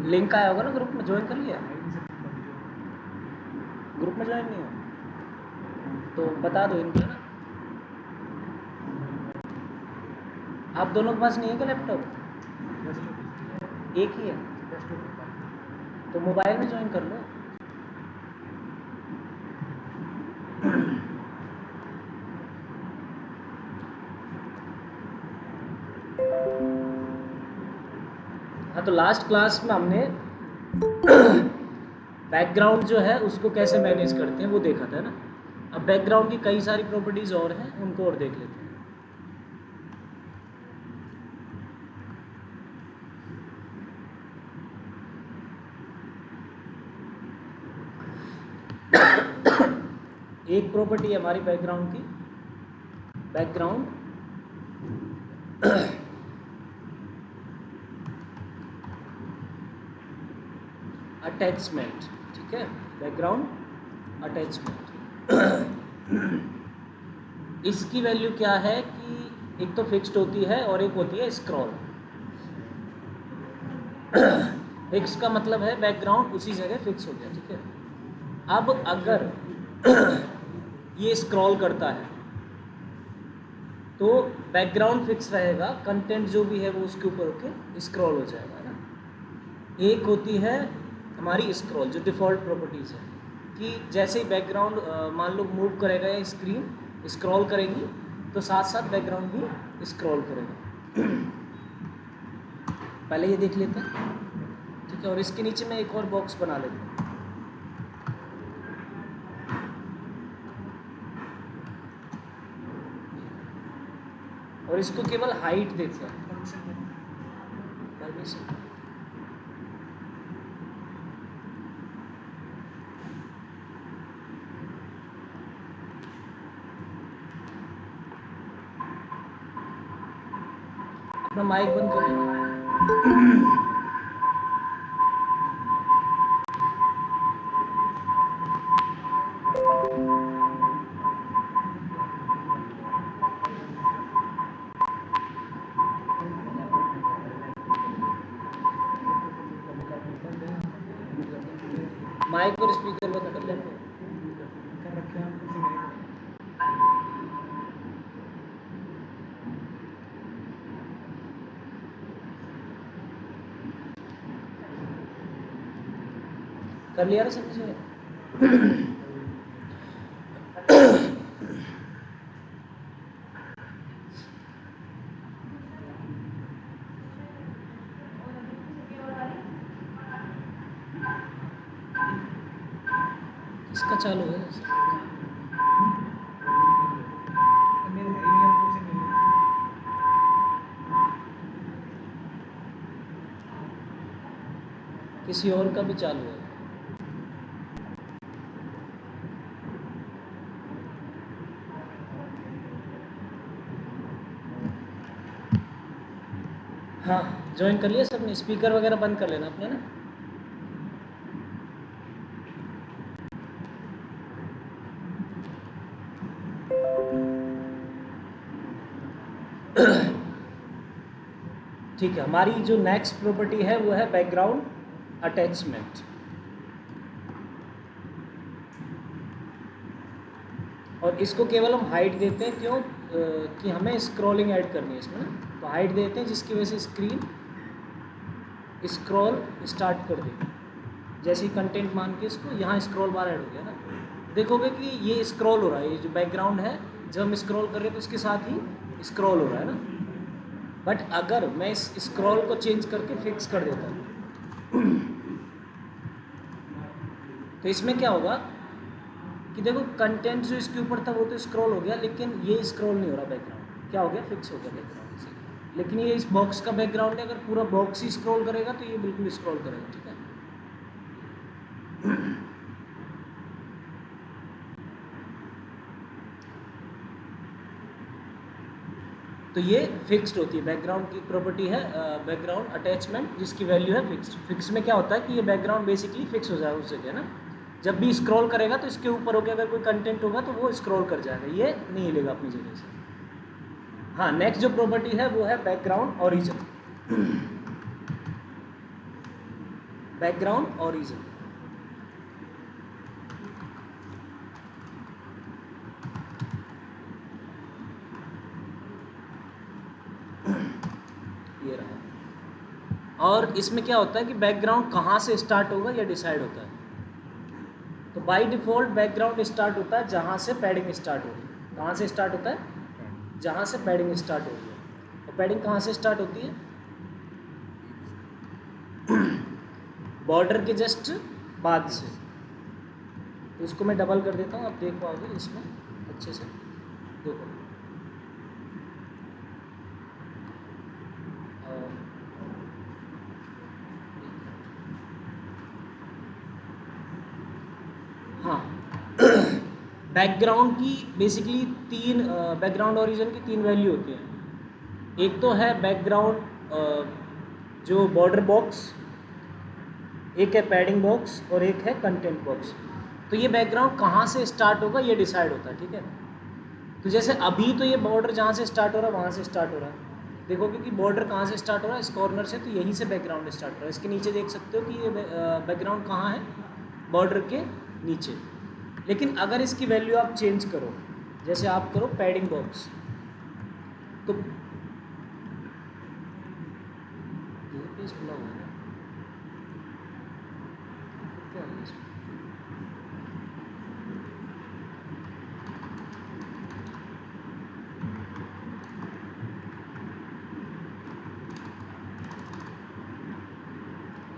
Link आया होगा ना ग्रुप में, ज्वाइन कर लिया? ग्रुप में ज्वाइन नहीं हो तो बता दो इनको ना। आप दोनों के पास नहीं है क्या लैपटॉप? एक ही है तो मोबाइल में ज्वाइन कर लो। हाँ, तो लास्ट क्लास में हमने बैकग्राउंड जो है उसको कैसे मैनेज करते हैं वो देखा था ना। अब बैकग्राउंड की कई सारी प्रॉपर्टीज और हैं, उनको और देख लेते हैं। एक प्रॉपर्टी है हमारी बैकग्राउंड की, बैकग्राउंड अटैचमेंट। ठीक है, बैकग्राउंड अटैचमेंट। इसकी वैल्यू क्या है कि एक तो फिक्स्ड होती है और एक होती है स्क्रॉल। फिक्स का मतलब है बैकग्राउंड उसी जगह फिक्स हो गया। ठीक है, अब अगर ये स्क्रॉल करता है तो बैकग्राउंड फिक्स रहेगा, कंटेंट जो भी है वो उसके ऊपर होके स्क्रॉल हो जाएगा ना। एक होती है हमारी स्क्रॉल, जो डिफ़ॉल्ट प्रॉपर्टीज़ है कि जैसे ही बैकग्राउंड मान लो मूव करेगा या स्क्रीन स्क्रॉल करेगी तो साथ साथ बैकग्राउंड भी स्क्रॉल करेगा। पहले ये देख लेते हैं। ठीक है, और इसके नीचे मैं एक और बॉक्स बना लेता हूँ। और इसको केवल हाइट देते हैं, परमिशन। अपना माइक बंद कर लेना। माइक और स्पीकर बंद कर लेना। कर लिया ना समझे? इसका चालू है। किसी और का भी चालू है। हाँ, ज्वाइन कर लिया सबने? स्पीकर वगैरह बंद कर लेना अपने ना। ठीक है, हमारी जो नेक्स्ट प्रॉपर्टी है वो है बैकग्राउंड अटैचमेंट। और इसको केवल हम हाइट देते हैं, क्यों? कि हमें स्क्रॉलिंग ऐड करनी है इसमें ना, तो हाइट देते हैं जिसकी वजह से स्क्रीन स्क्रॉल स्टार्ट कर देगी। जैसे ही कंटेंट मान के इसको यहाँ स्क्रॉल बार ऐड हो गया ना, देखोगे कि ये स्क्रॉल हो रहा है। ये जो बैकग्राउंड है जब हम स्क्रॉल कर रहे हैं तो इसके साथ ही स्क्रॉल हो रहा है ना। बट अगर मैं इस स्क्रॉल को चेंज करके फिक्स कर देता हूँ तो इसमें क्या होगा कि देखो कंटेंट जो इसके ऊपर था वो तो स्क्रॉल हो गया, लेकिन ये स्क्रॉल नहीं हो रहा। बैकग्राउंड क्या हो गया? फिक्स हो गया बैकग्राउंड से। लेकिन ये इस बॉक्स का बैकग्राउंड है, अगर पूरा बॉक्स ही स्क्रॉल करेगा तो ये बिल्कुल स्क्रॉल करेगा। ठीक है, तो ये फिक्स्ड होती है। बैकग्राउंड की प्रॉपर्टी है बैकग्राउंड अटैचमेंट, जिसकी वैल्यू है फिक्स्ड। फिक्स में क्या होता है कि ये बैकग्राउंड बेसिकली फिक्स हो जाएगा उस जगह ना। जब भी स्क्रॉल करेगा तो इसके ऊपर होकर अगर कोई कंटेंट होगा तो वो स्क्रॉल कर जाएगा, ये नहीं हिलेगा अपनी जगह से। हाँ, नेक्स्ट जो प्रॉपर्टी है वो है बैकग्राउंड ओरिजिन। बैकग्राउंड ओरिजिन ये रहा। और इसमें क्या होता है कि बैकग्राउंड कहाँ से स्टार्ट होगा ये डिसाइड होता है। तो बाय डिफ़ॉल्ट बैकग्राउंड स्टार्ट होता है जहाँ से पैडिंग स्टार्ट होगी। कहाँ से स्टार्ट होता है? जहाँ से पैडिंग स्टार्ट होगी। और पैडिंग कहाँ से स्टार्ट होती है? बॉर्डर के जस्ट बाद से। तो इसको मैं डबल कर देता हूँ, आप देख पाओगे इसमें अच्छे से। देखो हाँ, बैकग्राउंड की बेसिकली तीन बैकग्राउंड ओरिजिन की तीन वैल्यू होती हैं। एक तो है बैकग्राउंड जो बॉर्डर बॉक्स, एक है पैडिंग बॉक्स और एक है कंटेंट बॉक्स। तो ये बैकग्राउंड कहाँ से स्टार्ट होगा ये डिसाइड होता है, ठीक है। तो जैसे अभी तो ये बॉर्डर जहाँ से स्टार्ट हो रहा है वहाँ से स्टार्ट हो रहा है। देखो क्योंकि बॉर्डर कहाँ से स्टार्ट हो रहा है? इस कॉर्नर से, तो यहीं से बैकग्राउंड स्टार्ट हो रहा है। इसके नीचे देख सकते हो कि ये बैकग्राउंड कहाँ है? बॉर्डर के नीचे। लेकिन अगर इसकी वैल्यू आप चेंज करो, जैसे आप करो पैडिंग बॉक्स, तो पेज खुला हुआ है क्या है इसमें?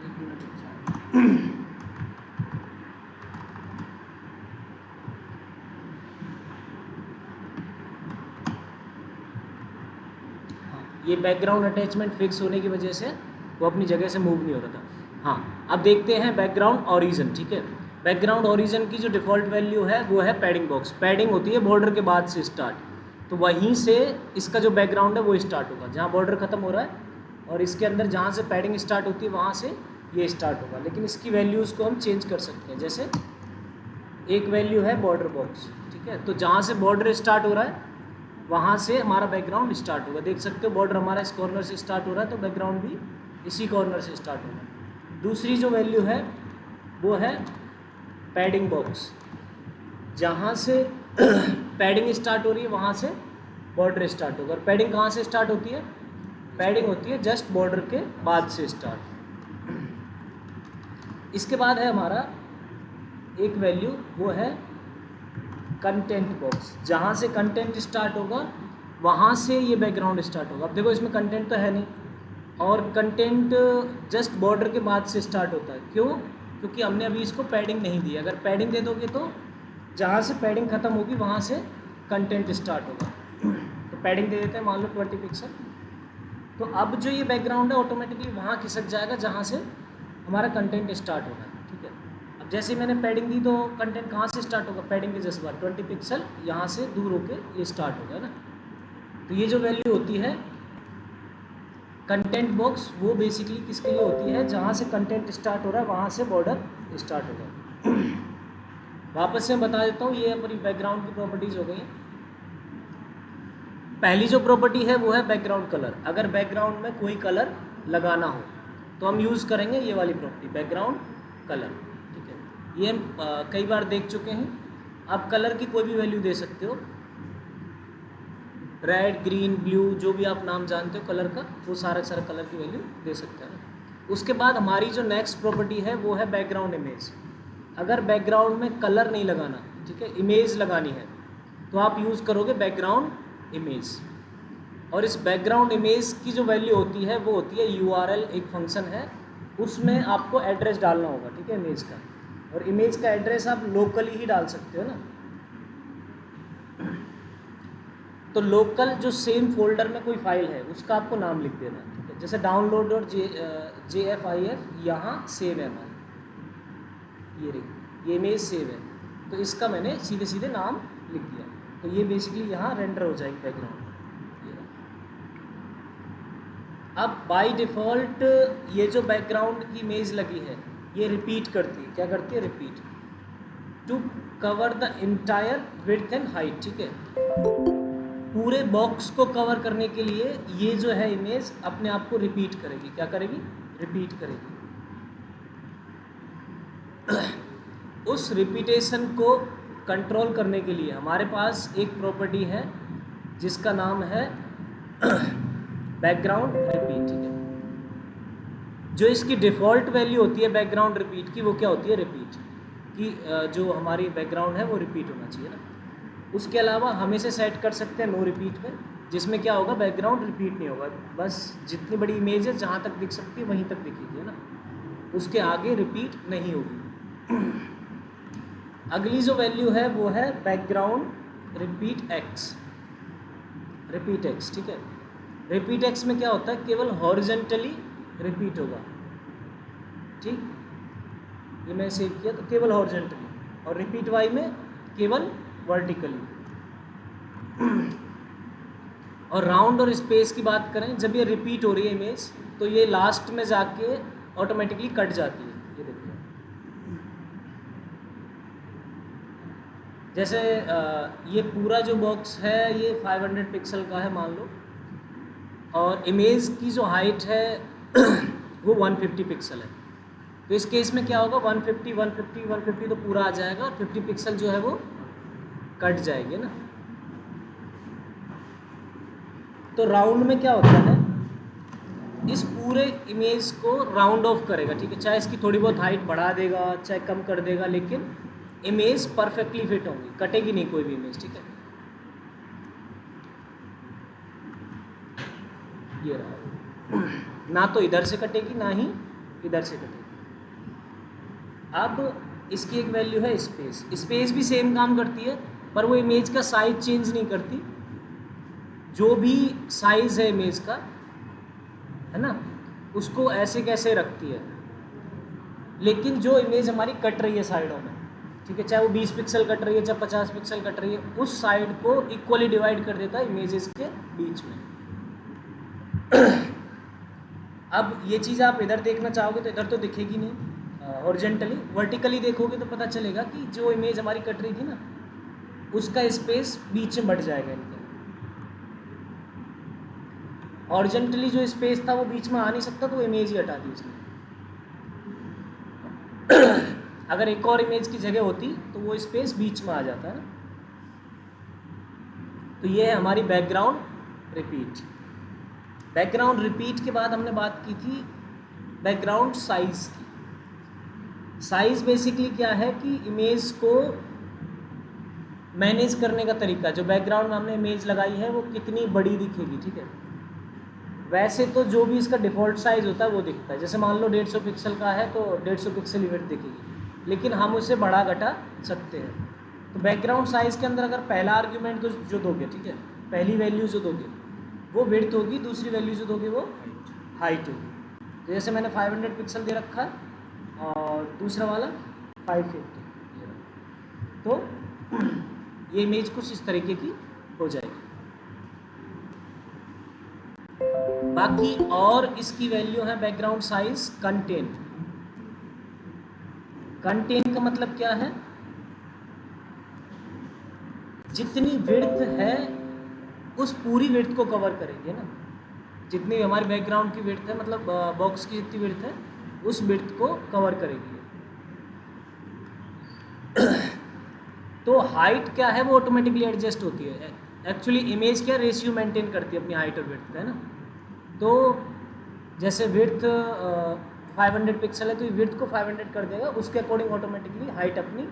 एक मिनट रुक जाओ। ये बैकग्राउंड अटैचमेंट फिक्स होने की वजह से वो अपनी जगह से मूव नहीं हो रहा था। हाँ, अब देखते हैं बैकग्राउंड ओरिजिन, ठीक है। बैकग्राउंड ओरिजिन की जो डिफ़ॉल्ट वैल्यू है वो है पैडिंग बॉक्स। पैडिंग होती है बॉर्डर के बाद से स्टार्ट, तो वहीं से इसका जो बैकग्राउंड है वो स्टार्ट होगा। जहाँ बॉर्डर ख़त्म हो रहा है और इसके अंदर जहाँ से पैडिंग स्टार्ट होती है वहाँ से ये स्टार्ट होगा। लेकिन इसकी वैल्यूज़ को हम चेंज कर सकते हैं। जैसे एक वैल्यू है बॉर्डर बॉक्स, ठीक है। तो जहाँ से बॉर्डर स्टार्ट हो रहा है वहाँ से हमारा बैकग्राउंड स्टार्ट होगा। देख सकते हो बॉर्डर हमारा इस कॉर्नर से स्टार्ट हो रहा है, तो बैकग्राउंड भी इसी कॉर्नर से स्टार्ट होगा। दूसरी जो वैल्यू है वो है पैडिंग बॉक्स। जहाँ से पैडिंग स्टार्ट हो रही है वहाँ से बॉर्डर स्टार्ट होगा। और पैडिंग कहाँ से स्टार्ट होती है? पैडिंग होती है जस्ट बॉर्डर के बाद से स्टार्ट। इसके बाद है हमारा एक वैल्यू, वो है कंटेंट बॉक्स। जहाँ से कंटेंट स्टार्ट होगा वहाँ से ये बैकग्राउंड स्टार्ट होगा। अब देखो इसमें कंटेंट तो है नहीं, और कंटेंट जस्ट बॉर्डर के बाद से स्टार्ट होता है। क्यों? क्योंकि हमने अभी इसको पैडिंग नहीं दी। अगर पैडिंग दे दोगे तो जहाँ से पैडिंग ख़त्म होगी वहाँ से कंटेंट स्टार्ट होगा। तो पैडिंग दे देते हैं, मान लो 20 पिक्सल। तो अब जो ये बैकग्राउंड है ऑटोमेटिकली वहाँ खिसक जाएगा जहाँ से हमारा कंटेंट स्टार्ट होगा, ठीक है। अब जैसे ही मैंने पैडिंग दी तो कंटेंट कहाँ से स्टार्ट होगा? पैडिंग के जस्ट बाद 20 पिक्सल यहाँ से दूर होके ये स्टार्ट होगा ना। तो ये जो वैल्यू होती है कंटेंट बॉक्स, वो बेसिकली किसके लिए होती है? जहाँ से कंटेंट स्टार्ट हो रहा है वहाँ से बॉर्डर स्टार्ट होगा। वापस से बता देता हूँ, ये हमारी बैकग्राउंड की प्रॉपर्टीज़ हो गई। पहली जो प्रॉपर्टी है वो है बैकग्राउंड कलर। अगर बैकग्राउंड में कोई कलर लगाना हो तो हम यूज़ करेंगे ये वाली प्रॉपर्टी, बैकग्राउंड कलर, ठीक है। ये हम कई बार देख चुके हैं। आप कलर की कोई भी वैल्यू दे सकते हो, रेड, ग्रीन, ब्लू, जो भी आप नाम जानते हो कलर का, वो सारा कलर की वैल्यू दे सकते हैं। उसके बाद हमारी जो नेक्स्ट प्रॉपर्टी है वो है बैकग्राउंड इमेज। अगर बैकग्राउंड में कलर नहीं लगाना, ठीक है, इमेज लगानी है, तो आप यूज़ करोगे बैकग्राउंड इमेज। और इस बैकग्राउंड इमेज की जो वैल्यू होती है वो होती है URL, एक फंक्शन है, उसमें आपको एड्रेस डालना होगा, ठीक है, इमेज का। और इमेज का एड्रेस आप लोकली ही डाल सकते हो ना। तो लोकल जो सेम फोल्डर में कोई फाइल है उसका आपको नाम लिख देना, ठीक है। जैसे download.jfif यहाँ सेव है हमारी, ये रही, ये इमेज सेव है, तो इसका मैंने सीधे सीधे नाम लिख दिया। तो ये बेसिकली यहाँ रेंडर हो जाएगी बैकग्राउंड। अब बाय डिफ़ॉल्ट ये जो बैकग्राउंड की इमेज लगी है ये रिपीट करती है। क्या करती है? Repeat to cover the entire width and height, ठीक है। पूरे बॉक्स को कवर करने के लिए ये जो है इमेज अपने आप को रिपीट करेगी। क्या करेगी? रिपीट करेगी। उस रिपीटेशन को कंट्रोल करने के लिए हमारे पास एक प्रॉपर्टी है जिसका नाम है बैकग्राउंड रिपीट। ठीक है, जो इसकी डिफ़ॉल्ट वैल्यू होती है बैकग्राउंड रिपीट की, वो क्या होती है? रिपीट की। जो हमारी बैकग्राउंड है वो रिपीट होना चाहिए ना। उसके अलावा हम इसे सेट कर सकते हैं नो रिपीट में, जिसमें क्या होगा? बैकग्राउंड रिपीट नहीं होगा, बस जितनी बड़ी इमेज है जहाँ तक दिख सकती है वहीं तक दिखेगी, है ना, उसके आगे रिपीट नहीं होगी। अगली जो वैल्यू है वो है background repeat x, repeat x. ठीक है, रिपीट एक्स में क्या होता है? केवल हॉरिजेंटली रिपीट होगा। ठीक, ये मैं सेव किया तो केवल हॉरिजेंटली, और रिपीट वाई में केवल वर्टिकली। और राउंड और स्पेस की बात करें, जब ये रिपीट हो रही है इमेज तो ये लास्ट में जाके ऑटोमेटिकली कट जाती है। ये देखिए, जैसे ये पूरा जो बॉक्स है ये 500 पिक्सल का है मान लो, और इमेज की जो हाइट है वो 150 पिक्सल है। तो इस केस में क्या होगा? 150 150 150 तो पूरा आ जाएगा, और 50 पिक्सल जो है वो कट जाएगी ना। तो राउंड में क्या होता है? इस पूरे इमेज को राउंड ऑफ करेगा। ठीक है, चाहे इसकी थोड़ी बहुत हाइट बढ़ा देगा, चाहे कम कर देगा, लेकिन इमेज परफेक्टली फिट होंगी, कटेगी नहीं कोई भी इमेज। ठीक है, ये रहा, ना तो इधर से कटेगी ना ही इधर से कटेगी। अब इसकी एक वैल्यू है स्पेस। स्पेस भी सेम काम करती है, पर वो इमेज का साइज चेंज नहीं करती। जो भी साइज है इमेज का, है ना, उसको ऐसे कैसे रखती है, लेकिन जो इमेज हमारी कट रही है साइडों में, ठीक है, चाहे वो 20 पिक्सल कट रही है, चाहे 50 पिक्सल कट रही है, उस साइड को इक्वली डिवाइड कर देता है इमेजेस के बीच में। अब ये चीज़ आप इधर देखना चाहोगे तो इधर तो दिखेगी नहीं हॉरिजॉन्टली, वर्टिकली देखोगे तो पता चलेगा कि जो इमेज हमारी कट रही थी ना, उसका स्पेस बीच में बढ़ जाएगा इनके। हॉरिजॉन्टली जो स्पेस था वो बीच में आ नहीं सकता, तो वो इमेज ही हटा दी उसने। अगर एक और इमेज की जगह होती तो वो स्पेस बीच में आ जाता है। तो ये है हमारी बैकग्राउंड रिपीट। बैकग्राउंड रिपीट के बाद हमने बात की थी बैकग्राउंड साइज की। साइज बेसिकली क्या है कि इमेज को मैनेज करने का तरीका, जो बैकग्राउंड में हमने इमेज लगाई है वो कितनी बड़ी दिखेगी। ठीक है, वैसे तो जो भी इसका डिफ़ॉल्ट साइज़ होता है वो दिखता है। जैसे मान लो 150 पिक्सल का है तो 150 पिक्सल ही विड्थ दिखेगी, लेकिन हम उसे बढ़ा घटा सकते हैं। तो बैकग्राउंड साइज़ के अंदर अगर पहला आर्ग्यूमेंट तो जो दोगे, ठीक है, पहली वैल्यू जो दोगे वो विड्थ होगी, दूसरी वैल्यू जो दोगे वो हाइट होगी। तो जैसे मैंने 500 पिक्सल दे रखा है और दूसरा वाला 550, तो ये इमेज कुछ इस तरीके की हो जाएगी। बाकी और इसकी वैल्यू है बैकग्राउंड साइज कंटेन। कंटेन का मतलब क्या है? जितनी विड्थ है उस पूरी विड्थ को कवर करेंगे ना। जितनी हमारी बैकग्राउंड की विड्थ है, मतलब बॉक्स की जितनी विड्थ है, उस विड्थ को कवर करेगी। तो हाइट क्या है? वो ऑटोमेटिकली एडजस्ट होती है। एक्चुअली इमेज क्या रेशियो मेंटेन करती है अपनी हाइट और विड्थ का, है ना। तो जैसे विड्थ 500 पिक्सल है तो ये विड्थ को 500 कर देगा, उसके अकॉर्डिंग ऑटोमेटिकली हाइट अपनी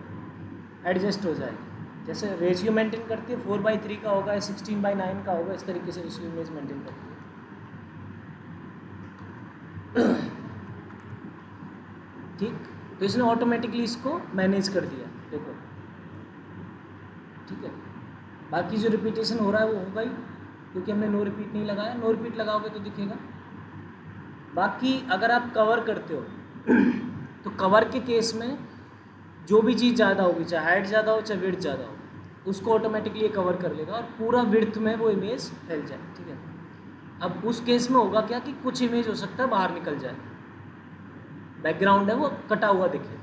एडजस्ट हो जाएगी। जैसे रेशियो मेंटेन करती है 4/3 का होगा या 16/9 का होगा, इस तरीके से रेशियो इमेज मेंटेन करती है। ठीक, तो इसने ऑटोमेटिकली इसको मैनेज कर दिया, देखो। ठीक है, बाकी जो रिपीटेशन हो रहा है वो होगा ही, क्योंकि हमने नो रिपीट नहीं लगाया। नो रिपीट लगाओगे तो दिखेगा। बाकी अगर आप कवर करते हो तो कवर के केस में जो भी चीज़ ज़्यादा होगी, चाहे हाइट ज़्यादा हो चाहे विड्थ ज़्यादा हो, उसको ऑटोमेटिकली ये कवर कर लेगा और पूरा विड्थ में वो इमेज फैल जाए। ठीक है, अब उस केस में होगा क्या कि कुछ इमेज हो सकता है बाहर निकल जाए, बैकग्राउंड है वो कटा हुआ दिखे।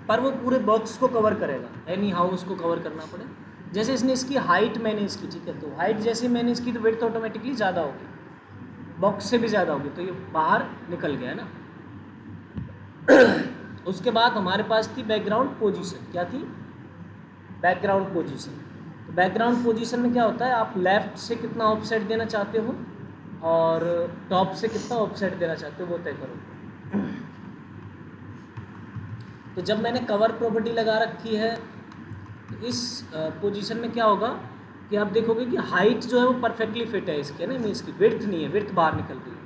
पर वो पूरे बॉक्स को कवर करेगा, एनी हाउ उसको कवर करना पड़े। जैसे इसने इसकी हाइट मैनेज की, ठीक है, तो हाइट जैसे मैनेज की तो विड्थ ऑटोमेटिकली ज़्यादा होगी, बॉक्स से भी ज़्यादा होगी, तो ये बाहर निकल गया है ना। उसके बाद हमारे पास थी बैकग्राउंड पोजीशन। क्या थी? Background position. तो बैकग्राउंड पोजीशन में क्या होता है, आप लेफ्ट से कितना ऑफसेट देना चाहते हो और टॉप से कितना ऑफसेट देना चाहते हो वो तय करो। तो जब मैंने कवर प्रॉपर्टी लगा रखी है तो इस पोजीशन में क्या होगा कि आप देखोगे कि हाइट जो है वो परफेक्टली फिट है इसके ना, इसकी विड्थ नहीं है, विड्थ बाहर निकल रही है।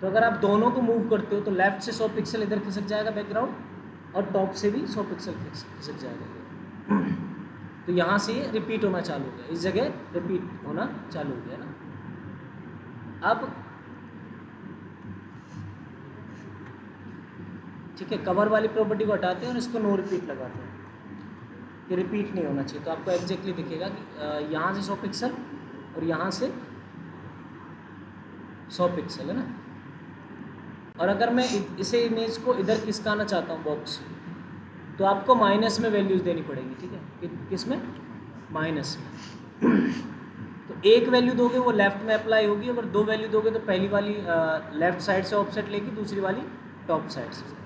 तो अगर आप दोनों को मूव करते हो तो लेफ्ट से 100 पिक्सल इधर खिसक जाएगा बैकग्राउंड और टॉप से भी 100 पिक्सल खिसक जाएगा। तो यहाँ से ये रिपीट होना चालू हो गया, इस जगह रिपीट होना चालू हो गया ना। अब ठीक है, कवर वाली प्रॉपर्टी को हटाते हैं और इसको नो रिपीट लगाते हैं कि रिपीट नहीं होना चाहिए। तो आपको एग्जैक्टली दिखेगा कि यहाँ से 100 पिक्सल और यहाँ से 100 पिक्सल है ना। और अगर मैं इसे इमेज को इधर खिसकाना चाहता हूँ बॉक्स, तो आपको माइनस में वैल्यूज़ देनी पड़ेगी, ठीक है, किस में? माइनस में। तो एक वैल्यू दोगे वो लेफ्ट में अप्लाई होगी, अगर दो वैल्यू दोगे तो पहली वाली लेफ्ट साइड से ऑफसेट लेगी, दूसरी वाली टॉप साइड से।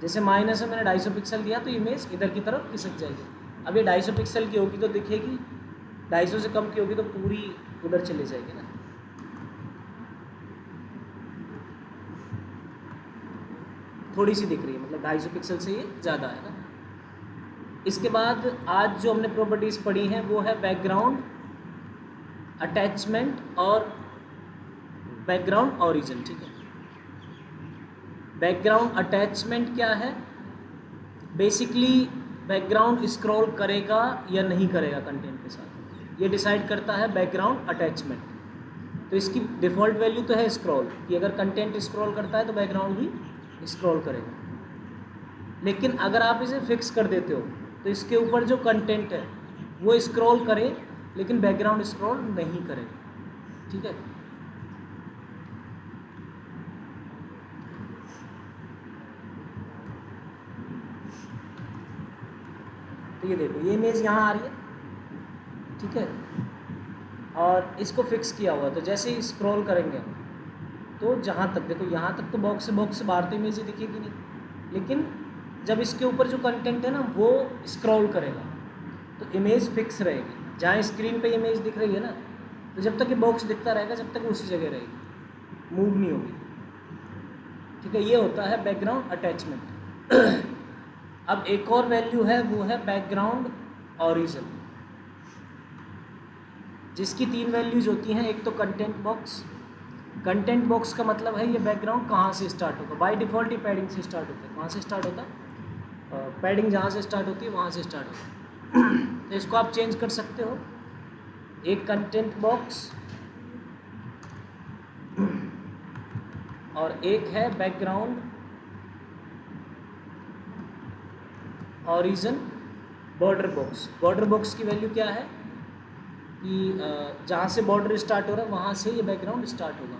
जैसे माइनस में मैंने 250 पिक्सल दिया तो इमेज इधर की तरफ खिसक जाएगी। अब ये 250 पिक्सल की होगी तो दिखेगी, 250 से कम की होगी तो पूरी उधर चले जाएगी ना। थोड़ी सी दिख रही है, मतलब 250 पिक्सल से ये ज़्यादा है ना। इसके बाद आज जो हमने प्रॉपर्टीज़ पढ़ी हैं वो है बैकग्राउंड अटैचमेंट और बैकग्राउंड ओरिजिन, ठीक है। बैकग्राउंड अटैचमेंट क्या है? बेसिकली बैकग्राउंड स्क्रॉल करेगा या नहीं करेगा कंटेंट के साथ, ये डिसाइड करता है बैकग्राउंड अटैचमेंट। तो इसकी डिफ़ॉल्ट वैल्यू तो है स्क्रॉल, कि अगर कंटेंट स्क्रॉल करता है तो बैकग्राउंड भी स्क्रॉल करेगा। लेकिन अगर आप इसे फिक्स कर देते हो तो इसके ऊपर जो कंटेंट है वो स्क्रॉल करे लेकिन बैकग्राउंड स्क्रॉल नहीं करेगा, ठीक है। तो ये देखो, ये इमेज यहाँ आ रही है, ठीक है, और इसको फिक्स किया हुआ है। तो जैसे ही स्क्रॉल करेंगे तो जहाँ तक देखो, यहाँ तक तो बॉक्स से बाहर तो इमेज ही दिखेगी नहीं, लेकिन जब इसके ऊपर जो कंटेंट है ना वो स्क्रॉल करेगा तो इमेज फिक्स रहेगी। जहाँ स्क्रीन पे इमेज दिख रही है ना, तो जब तक ये बॉक्स दिखता रहेगा जब तक उसी जगह रहेगी, मूव नहीं होगी, ठीक है। ये होता है बैकग्राउंड अटैचमेंट। अब एक और वैल्यू है, वो है बैकग्राउंड ओरिजिन, जिसकी 3 वैल्यूज होती हैं। एक तो कंटेंट बॉक्स, कंटेंट बॉक्स का मतलब है ये बैकग्राउंड कहाँ से स्टार्ट होगा। बाय डिफ़ॉल्ट ही पैडिंग से स्टार्ट होता है। कहाँ से स्टार्ट होता है? पैडिंग जहाँ से स्टार्ट होती है वहाँ से स्टार्ट होता है। तो इसको आप चेंज कर सकते हो, एक कंटेंट बॉक्स और एक है background origin border box. Border box की वैल्यू क्या है कि जहाँ से बॉर्डर स्टार्ट हो रहा है वहाँ से ये बैकग्राउंड स्टार्ट होगा।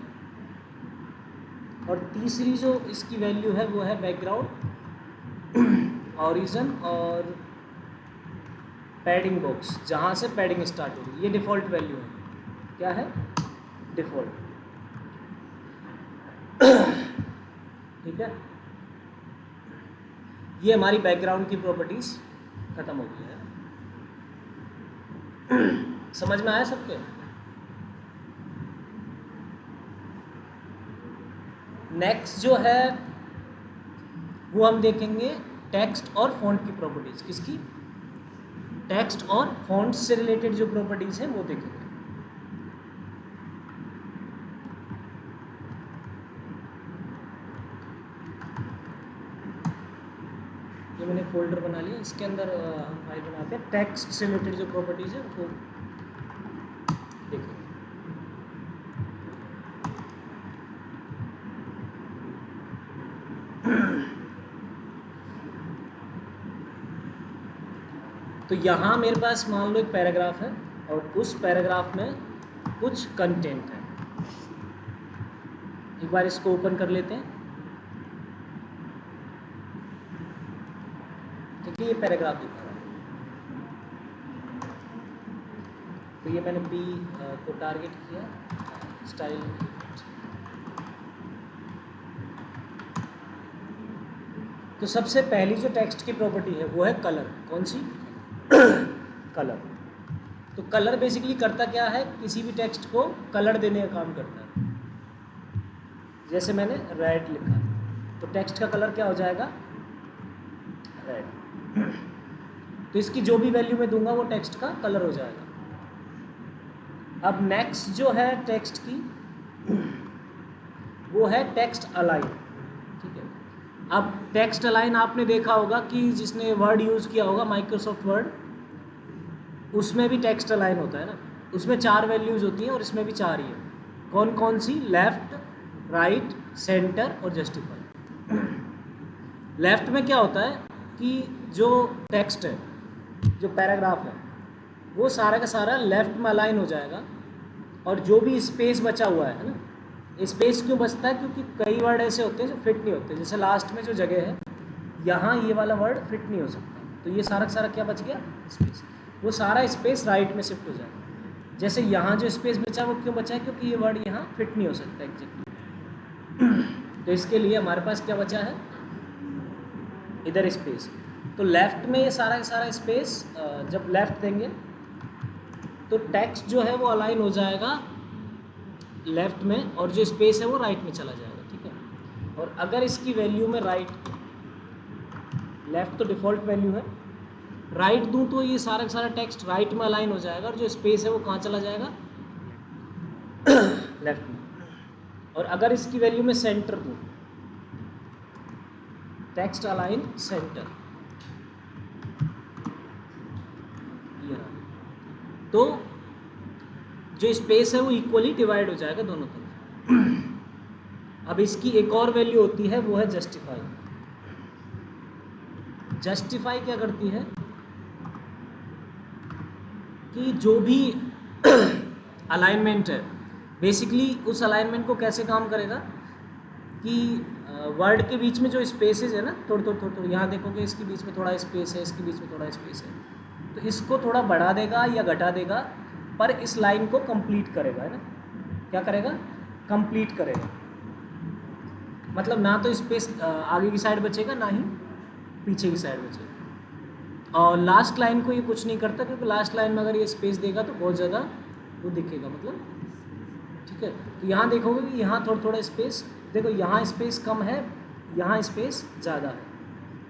और तीसरी जो इसकी वैल्यू है वो है बैकग्राउंड ओरिजिन और पैडिंग बॉक्स, जहाँ से पैडिंग स्टार्ट होगी। ये डिफ़ॉल्ट वैल्यू है। क्या है? डिफ़ॉल्ट, ठीक है। ये हमारी बैकग्राउंड की प्रॉपर्टीज़ ख़त्म हो गई है। समझ में आया सबके? नेक्स्ट जो है वो हम देखेंगे टेक्स्ट और फॉन्ट की प्रॉपर्टीज़। किसकी? टेक्स्ट और फॉन्ट से रिलेटेड जो प्रॉपर्टीज़ हैं वो देखेंगे। ये मैंने फोल्डर बना लिया, इसके अंदर हम फाइल बनाते हैं। टेक्स्ट से रिलेटेड जो प्रॉपर्टीज़ है उनको देखेंगे। तो यहाँ मेरे पास मान लो एक पैराग्राफ है और उस पैराग्राफ में कुछ कंटेंट है। एक बार इसको ओपन कर लेते हैं। क्योंकि ये पैराग्राफ दिखा रहा है। तो ये मैंने बी को टारगेट किया, स्टाइल। तो सबसे पहली जो टेक्स्ट की प्रॉपर्टी है वो है कलर। कौन सी? कलर। तो कलर बेसिकली करता क्या है, किसी भी टेक्स्ट को कलर देने का काम करता है। जैसे मैंने रेड लिखा, तो टेक्स्ट का कलर क्या हो जाएगा? रेड। तो इसकी जो भी वैल्यू मैं दूंगा वो टेक्स्ट का कलर हो जाएगा। अब नेक्स्ट जो है टेक्स्ट की, वो है टेक्स्ट अलाइन। ठीक है, अब टेक्स्ट अलाइन आपने देखा होगा कि जिसने वर्ड यूज़ किया होगा, माइक्रोसॉफ्ट वर्ड, उसमें भी टेक्स्ट अलाइन होता है ना। उसमें 4 वैल्यूज़ होती हैं और इसमें भी 4 ही है। कौन कौन सी? लेफ्ट, राइट, सेंटर और जस्टिफाई। लेफ्ट में क्या होता है कि जो टेक्स्ट है, जो पैराग्राफ है, वो सारा का सारा लेफ्ट में अलाइन हो जाएगा, और जो भी स्पेस बचा हुआ है ना, स्पेस क्यों बचता है? क्योंकि कई वर्ड ऐसे होते हैं जो फिट नहीं होते। जैसे लास्ट में जो जगह है, यहाँ ये वाला वर्ड फिट नहीं हो सकता, तो ये सारा का सारा क्या बच गया? स्पेस। वो सारा स्पेस राइट में शिफ्ट हो जाएगा। जैसे यहाँ जो स्पेस बचा वो क्यों बचा है? क्योंकि ये वर्ड यहाँ फिट नहीं हो सकता एग्जैक्टली। तो इसके लिए हमारे पास क्या बचा है? इधर स्पेस। तो लेफ्ट में ये सारा का सारा स्पेस जब लेफ्ट देंगे तो टेक्स्ट जो है वो अलाइन हो जाएगा लेफ्ट में, और जो स्पेस है वो राइट में चला जाएगा। ठीक है, और अगर इसकी वैल्यू में राइट, लेफ्ट तो डिफ़ॉल्ट वैल्यू है, राइट दूं तो ये सारा का सारा टेक्स्ट राइट में अलाइन हो जाएगा, और जो स्पेस है वो कहाँ चला जाएगा? लेफ्ट में। और अगर इसकी वैल्यू में सेंटर दूं, टेक्स्ट अलाइन सेंटर, तो जो स्पेस है वो इक्वली डिवाइड हो जाएगा दोनों तरफ। अब इसकी एक और वैल्यू होती है, वो है जस्टिफाई। जस्टिफाई क्या करती है कि जो भी अलाइनमेंट है, बेसिकली उस अलाइनमेंट को कैसे काम करेगा कि वर्ड के बीच में जो स्पेसेस है ना, थोड़ी यहाँ देखोगे इसके बीच में थोड़ा स्पेस है, इसके बीच में थोड़ा स्पेस है, तो इसको थोड़ा बढ़ा देगा या घटा देगा, पर इस लाइन को कंप्लीट करेगा, है ना। क्या करेगा? कंप्लीट करेगा। मतलब ना तो स्पेस आगे की साइड बचेगा, ना ही पीछे की साइड बचेगा। और लास्ट लाइन को ये कुछ नहीं करता, क्योंकि लास्ट लाइन में अगर ये स्पेस देगा तो बहुत ज़्यादा वो दिखेगा, मतलब। ठीक है, तो यहाँ देखोगे कि यहाँ थोड़ा थोड़ा स्पेस, देखो यहाँ स्पेस कम है, यहाँ स्पेस ज़्यादा है,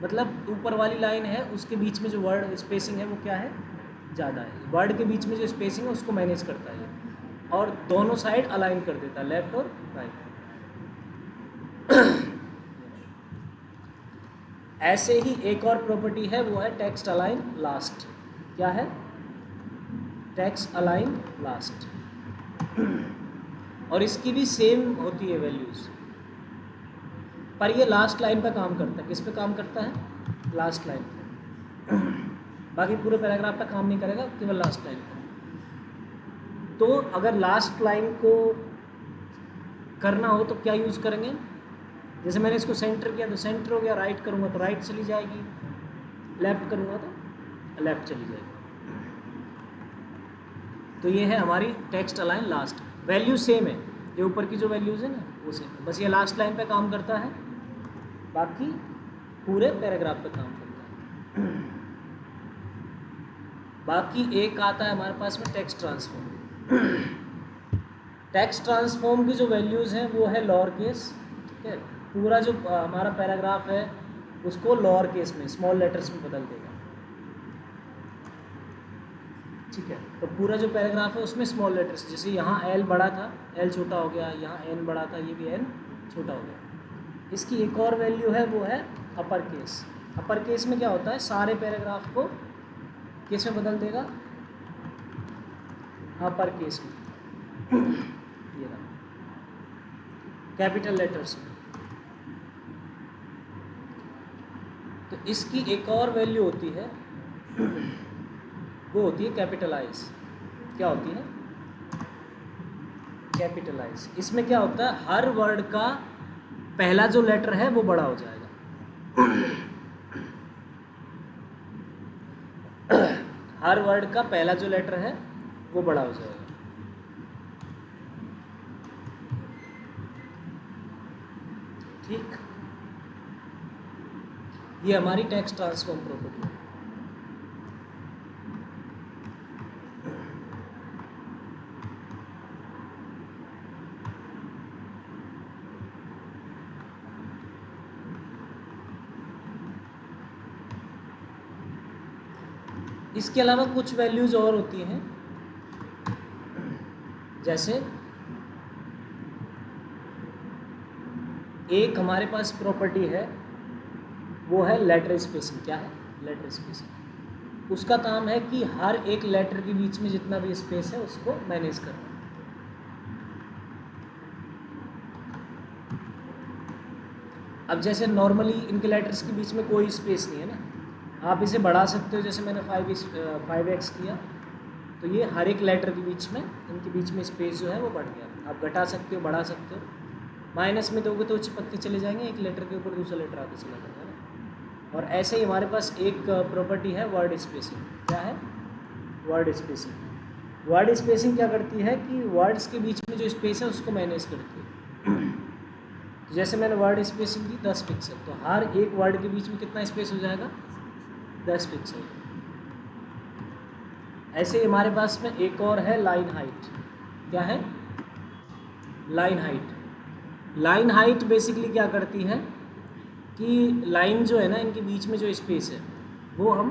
मतलब ऊपर वाली लाइन है उसके बीच में जो वर्ड स्पेसिंग है वो क्या है? ज़्यादा है। वर्ड के बीच में जो स्पेसिंग है उसको मैनेज करता है, और दोनों साइड अलाइन कर देता है, लेफ्ट और राइट। ऐसे ही एक और प्रॉपर्टी है, वो है टेक्स्ट अलाइन लास्ट। क्या है? Text align last. और इसकी भी सेम होती है वैल्यूज़, पर ये लास्ट लाइन पे काम करता है। किस पे काम करता है? लास्ट लाइन पे। बाकी पूरे पैराग्राफ पे काम नहीं करेगा, केवल लास्ट लाइन पे। तो अगर लास्ट लाइन को करना हो तो क्या यूज़ करेंगे? जैसे मैंने इसको सेंटर किया तो सेंटर हो गया, राइट करूँगा तो राइट चली जाएगी, लेफ़्ट करूँगा तो लेफ़्ट चली जाएगी। तो ये है हमारी text align last. Value same है, ये ऊपर की जो वैल्यूज़ है ना वो सेम है, बस ये लास्ट लाइन पे काम करता है, बाकी पूरे पैराग्राफ पे काम करता है। बाकी एक आता है हमारे पास में टेक्स्ट ट्रांसफॉर्म। टेक्स्ट ट्रांसफॉर्म की जो वैल्यूज़ हैं वो है लोअर केस। ठीक है, पूरा जो हमारा पैराग्राफ है उसको लोअर केस में, स्मॉल लेटर्स में बदल देगा। ठीक है, तो पूरा जो पैराग्राफ है उसमें स्मॉल लेटर्स, जैसे यहाँ एल बड़ा था, एल छोटा हो गया, यहाँ एन बड़ा था, ये भी एन छोटा हो गया। इसकी एक और वैल्यू है, वो है अपर केस। अपर केस में क्या होता है? सारे पैराग्राफ को किस में बदल देगा? अपर केस में, ये रहा, कैपिटल लेटर्स में। तो इसकी एक और वैल्यू होती है, वो होती है कैपिटलाइज। क्या होती है? कैपिटलाइज। इसमें क्या होता है? हर वर्ड का पहला जो लेटर है वो बड़ा हो जाएगा। हर वर्ड का पहला जो लेटर है वो बड़ा हो जाएगा। ठीक, ये हमारी टेक्स्ट ट्रांसफॉर्म प्रॉपर्टी है। इसके अलावा कुछ वैल्यूज और होती हैं, जैसे एक हमारे पास प्रॉपर्टी है वो है लेटर स्पेसिंग। क्या है? Letter spacing. उसका काम है कि हर एक लेटर के बीच में जितना भी स्पेस है उसको मैनेज करना। अब जैसे नॉर्मली इनके लेटर्स के बीच में कोई स्पेस नहीं है ना, आप इसे बढ़ा सकते हो। जैसे मैंने 5x किया तो ये हर एक लेटर के बीच में, इनके बीच में स्पेस जो है वो बढ़ गया। आप घटा सकते हो, बढ़ा सकते हो। माइनस में दोगे तो चिपकते चले जाएंगे, एक लेटर के ऊपर दूसरा लेटर आते चला जाएगा ना। और ऐसे ही हमारे पास एक प्रॉपर्टी है वर्ड स्पेसिंग। क्या है? Word spacing. वर्ड स्पेसिंग क्या करती है कि वर्ड्स के बीच में जो स्पेस है उसको मैनेज करती है। तो जैसे मैंने वर्ड स्पेसिंग दी 10 पिक्सल, तो हर एक वर्ड के बीच में कितना स्पेस हो जाएगा? 10 पिक्सल। ऐसे ही हमारे पास में एक और है लाइन हाइट। क्या है? Line height. Line height basically क्या करती है कि लाइन जो है ना, इनके बीच में जो स्पेस है वो हम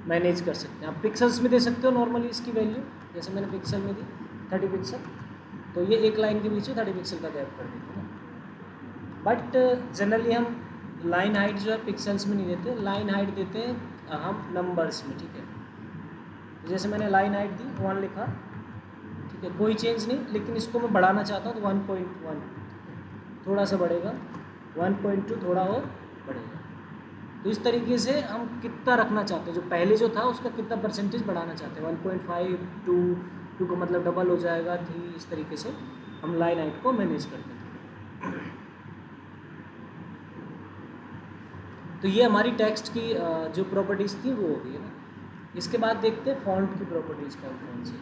मैनेज कर सकते हैं। आप पिक्सल्स में दे सकते हो नॉर्मली इसकी वैल्यू, जैसे मैंने पिक्सल में दी 30 पिक्सल, तो ये एक लाइन के बीच में 30 पिक्सल का गैप कर देते हैं ना। बट जनरली हम लाइन हाइट जो है पिक्सल्स में नहीं देते, लाइन हाइट देते हैं हम नंबर्स में। ठीक है, जैसे मैंने लाइन हाइट दी 1 लिखा, ठीक है, कोई चेंज नहीं, लेकिन इसको मैं बढ़ाना चाहता हूँ तो 1.1 थोड़ा सा बढ़ेगा, 1.2 थोड़ा और बढ़ेगा। तो इस तरीके से हम कितना रखना चाहते हैं, जो पहले जो था उसका कितना परसेंटेज बढ़ाना चाहते हैं, 1.5 2 का मतलब डबल हो जाएगा 3, इस तरीके से हम लाइन हाइट को मैनेज करते हैं। तो ये हमारी टेक्स्ट की जो प्रॉपर्टीज़ थी वो हो गई है ना। इसके बाद देखते हैं फॉन्ट की प्रॉपर्टीज़ कौन कौन सी।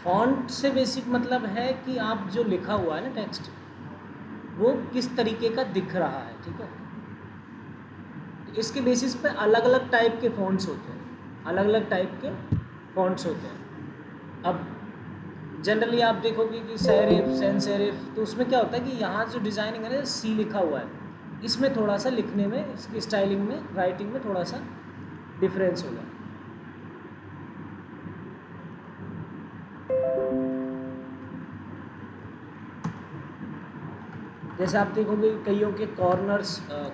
फॉन्ट से बेसिक मतलब है कि आप जो लिखा हुआ है ना टेक्स्ट, वो किस तरीके का दिख रहा है। ठीक है, तो इसके बेसिस पे अलग अलग टाइप के फॉन्ट्स होते हैं, अलग अलग टाइप के फॉन्ट्स होते हैं। अब जनरली आप देखोगे कि सेरिफ, सैंस सेरिफ, तो उसमें क्या होता है कि यहाँ जो डिज़ाइनिंग है ना, सी लिखा हुआ है, इसमें थोड़ा सा लिखने में, इसकी स्टाइलिंग में, राइटिंग में थोड़ा सा डिफरेंस होगा। जैसे आप देखोगे कईयों के कॉर्नर्स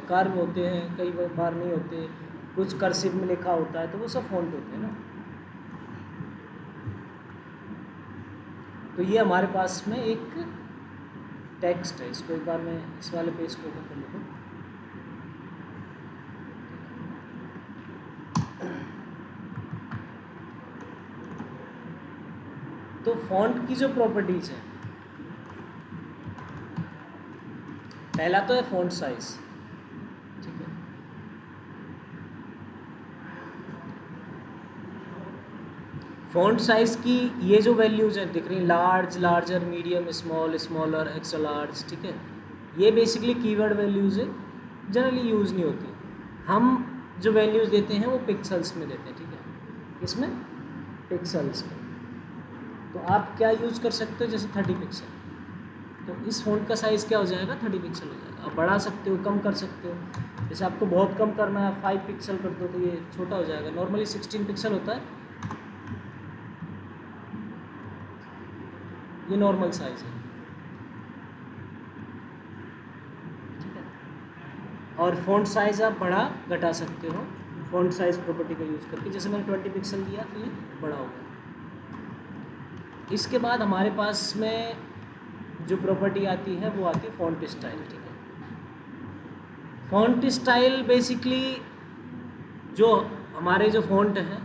कर्व होते हैं, कई बार नहीं होते, कुछ कर्सिव में लिखा होता है, तो वो सब फॉन्ट होते हैं ना। तो ये हमारे पास में एक टेक्स्ट है। इसको एक बार मैं इस वाले पेज को ओपन कर लेता हूँ। तो फॉन्ट की जो प्रॉपर्टीज है, पहला तो है फॉन्ट साइज। ठीक है, फॉन्ट साइज की ये जो वैल्यूज हैं दिख रही, large, larger, medium, small, smaller, extra large. ठीक है, ये बेसिकली कीवर्ड वैल्यूज है, जनरली यूज़ नहीं होती। हम जो वैल्यूज देते हैं वो पिक्सल्स में देते हैं। ठीक है, इसमें पिक्सल्स में। तो आप क्या यूज़ कर सकते हो, जैसे 30 पिक्सल, तो इस फ़ॉन्ट का साइज़ क्या हो जाएगा? 30 पिक्सल हो जाएगा। आप बढ़ा सकते हो, कम कर सकते हो। जैसे आपको बहुत कम करना है, 5 पिक्सल कर दो तो ये छोटा हो जाएगा। नॉर्मली 16 पिक्सल होता है, ये नॉर्मल साइज़ है। ठीक है, और फ़ॉन्ट साइज़ आप बढ़ा घटा सकते हो फ़ॉन्ट साइज़ प्रॉपर्टी का यूज़ करके। जैसे मैंने 20 पिक्सल दिया तो ये बड़ा हो गया। इसके बाद हमारे पास में जो प्रॉपर्टी आती है वो आती है फॉन्ट स्टाइल। ठीक है, फॉन्ट स्टाइल बेसिकली जो हमारे जो फ़ॉन्ट हैं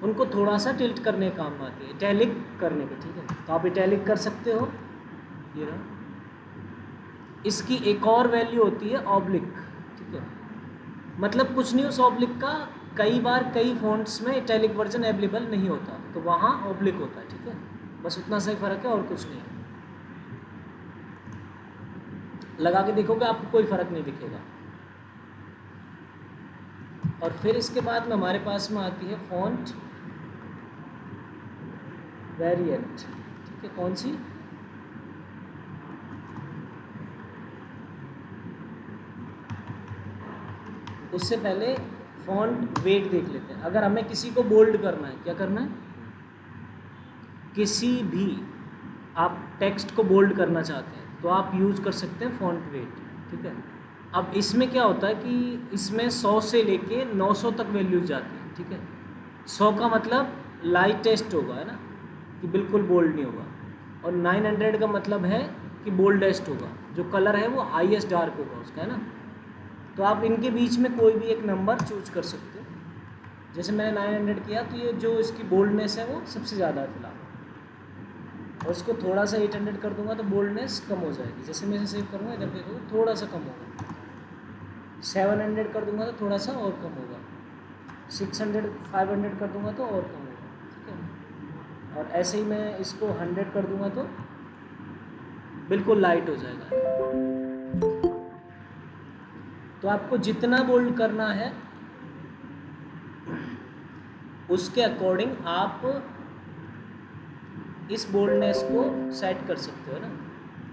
उनको थोड़ा सा टिल्ट करने का काम आती है, इटैलिक करने के, ठीक है। तो आप इटैलिक कर सकते हो, ये रहा। इसकी एक और वैल्यू होती है ऑब्लिक, ठीक है। मतलब कुछ नहीं उस ऑब्लिक का, कई बार कई फ़ॉन्ट्स में इटैलिक वर्जन अवेलेबल नहीं होता, तो वहाँ ऑब्लिक होता है, ठीक है। बस उतना सही फ़र्क है और कुछ नहीं है। लगा के देखोगे आपको कोई फ़र्क नहीं दिखेगा। और फिर इसके बाद में हमारे पास में आती है फ़ॉन्ट वेरिएंट, ठीक है। कौन सी? उससे पहले फ़ॉन्ट वेट देख लेते हैं। अगर हमें किसी को बोल्ड करना है, क्या करना है, किसी भी आप टेक्स्ट को बोल्ड करना चाहते हैं तो आप यूज़ कर सकते हैं फ़ॉन्ट वेट, ठीक है। अब इसमें क्या होता है कि इसमें 100 से लेके 900 तक वैल्यूज जाती है, ठीक है। 100 का मतलब लाइटेस्ट होगा, है ना, कि बिल्कुल बोल्ड नहीं होगा। और 900 का मतलब है कि बोल्डेस्ट होगा, जो कलर है वो हाईएस्ट डार्क होगा उसका, है ना। तो आप इनके बीच में कोई भी एक नंबर चूज कर सकते हो। जैसे मैंने 900 किया तो ये जो इसकी बोल्डनेस है वो सबसे ज़्यादा है फिलहाल, और इसको थोड़ा सा 800 कर दूंगा तो बोल्डनेस कम हो जाएगी। जैसे मैं इसे सेव करूँगा, इधर देखो थोड़ा सा कम होगा। 700 कर दूंगा तो थोड़ा सा और कम होगा। 600 500 कर दूंगा तो और कम होगा, ठीक है। और ऐसे ही मैं इसको 100 कर दूंगा तो बिल्कुल लाइट हो जाएगा। तो आपको जितना बोल्ड करना है उसके अकॉर्डिंग आप इस बोल्डनेस को सेट कर सकते हो ना,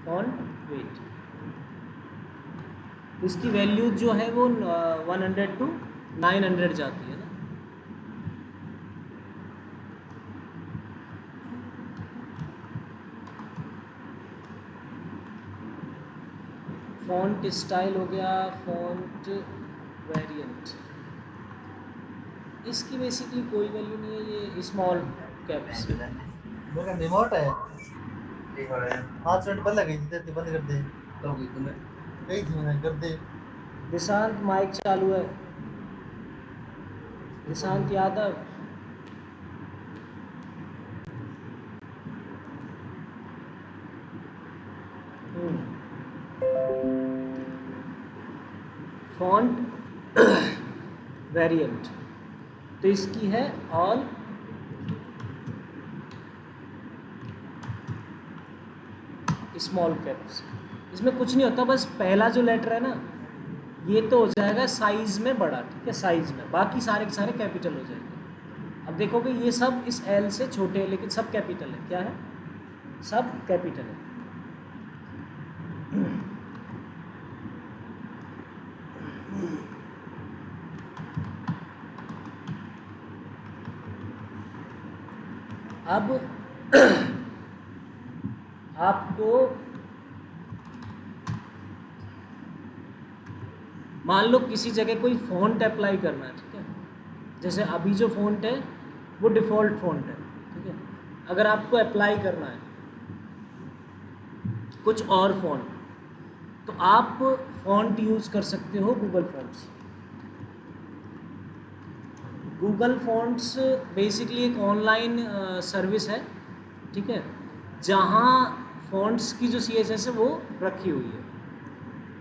फ़ॉन्ट वेट। इसकी वैल्यू जो है वो 100 टू 900 जाती है ना। फ़ॉन्ट स्टाइल हो गया, फ़ॉन्ट वेरिएंट, इसकी बेसिकली कोई वैल्यू नहीं है, ये स्मॉल कैप्स। मेरा रिमोट है, हाथ मिनट बंद लगी थी, बंद कर दे। तो गई तुम्हें गई थी, मैंने कर दे। निशांत माइक चालू है, निशांत यादव। फ़ॉन्ट वेरिएंट, तो इसकी है ऑल स्मॉल कैप्स। इसमें कुछ नहीं होता, बस पहला जो लेटर है ना ये तो हो जाएगा साइज़ में बड़ा, ठीक है, साइज़ में, बाकी सारे के सारे कैपिटल हो जाएंगे। अब देखोगे ये सब इस एल से छोटे हैं लेकिन सब कैपिटल है। क्या है? सब कैपिटल है। अब आपको मान लो किसी जगह कोई फ़ॉन्ट अप्लाई करना है, ठीक है। जैसे अभी जो फ़ॉन्ट है वो डिफ़ॉल्ट फ़ॉन्ट है, ठीक है। अगर आपको अप्लाई करना है कुछ और फ़ॉन्ट तो आप फ़ॉन्ट यूज़ कर सकते हो Google fonts. Google fonts basically एक ऑनलाइन सर्विस है, ठीक है, जहाँ फ़ॉन्ट्स की जो CSS है वो रखी हुई है।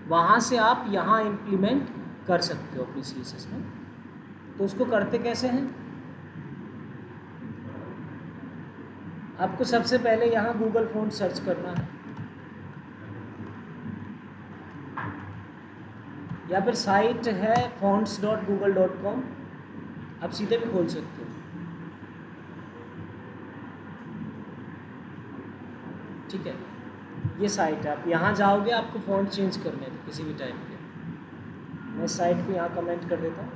वहाँ से आप यहाँ इम्प्लीमेंट कर सकते हो अपनी CSS में। तो उसको करते कैसे हैं? आपको सबसे पहले यहाँ गूगल फ़ॉन्ट सर्च करना है, या फिर साइट है fonts.google.com, आप सीधे भी खोल सकते हो, ठीक है। ये साइट है, आप यहाँ जाओगे, आपको फ़ॉन्ट चेंज करने हैं किसी भी टाइप के। मैं साइट को यहाँ कमेंट कर देता हूँ,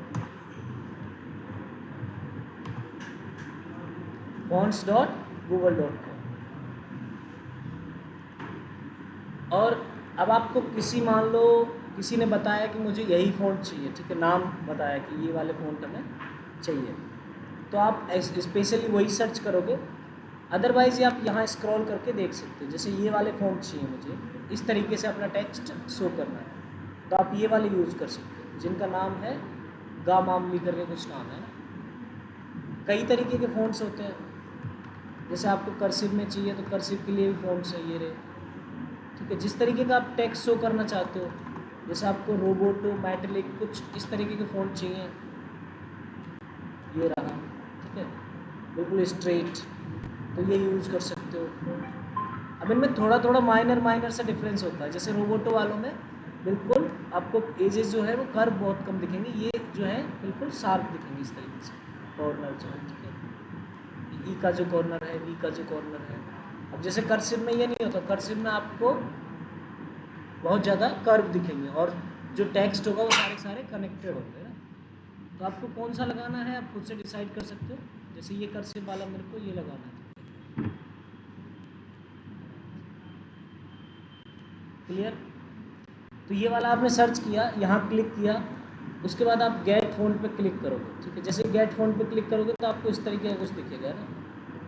fonts.google.com। और अब आपको किसी, मान लो किसी ने बताया कि मुझे यही फ़ॉन्ट चाहिए, ठीक है, नाम बताया कि ये वाले फ़ॉन्ट हमें चाहिए, तो आप स्पेशली वही सर्च करोगे। अदरवाइज़ ये आप यहाँ स्क्रॉल करके देख सकते हो। जैसे ये वाले फ़ॉन्ट चाहिए मुझे, इस तरीके से अपना टेक्स्ट शो करना है, तो आप ये वाले यूज़ कर सकते हो, जिनका नाम है गामामली करके कुछ नाम है ना। कई तरीके के फ़ॉन्ट्स होते हैं, जैसे आपको कर्सिव में चाहिए तो कर्सिव के लिए भी फ़ॉन्ट्स है, ये रहे, ठीक है। जिस तरीके का आप टेक्स्ट शो करना चाहते हो, जैसे आपको रोबोटो, मैटेलिक, कुछ इस तरीके के फ़ॉन्ट चाहिए, ये रहा, ठीक है, बिल्कुल स्ट्रेट, तो ये यूज़ कर सकते हो। अब इनमें थोड़ा थोड़ा माइनर सा डिफरेंस होता है, जैसे रोबोटो वालों में बिल्कुल आपको एजेस जो है वो कर्व बहुत कम दिखेंगे, ये जो है बिल्कुल शार्प दिखेंगे इस तरीके से, कॉर्नर जो है, ठीक है, ई का जो कॉर्नर है, वी का जो कॉर्नर है। अब जैसे कर्सिव में ये नहीं होता, कर्सिव में आपको बहुत ज़्यादा कर्व दिखेंगे और जो टेक्स्ट होगा वो सारे सारे कनेक्टेड होंगे ना। तो आपको कौन सा लगाना है आप खुद से डिसाइड कर सकते हो, जैसे ये कर्सिव वाला मेरे को ये लगाना है, क्लियर। तो ये वाला आपने सर्च किया, यहाँ क्लिक किया, उसके बाद आप गेट फ़ॉन्ट पे क्लिक करोगे, ठीक है। जैसे गेट फ़ॉन्ट पे क्लिक करोगे तो आपको इस तरीके का कुछ दिखेगा ना,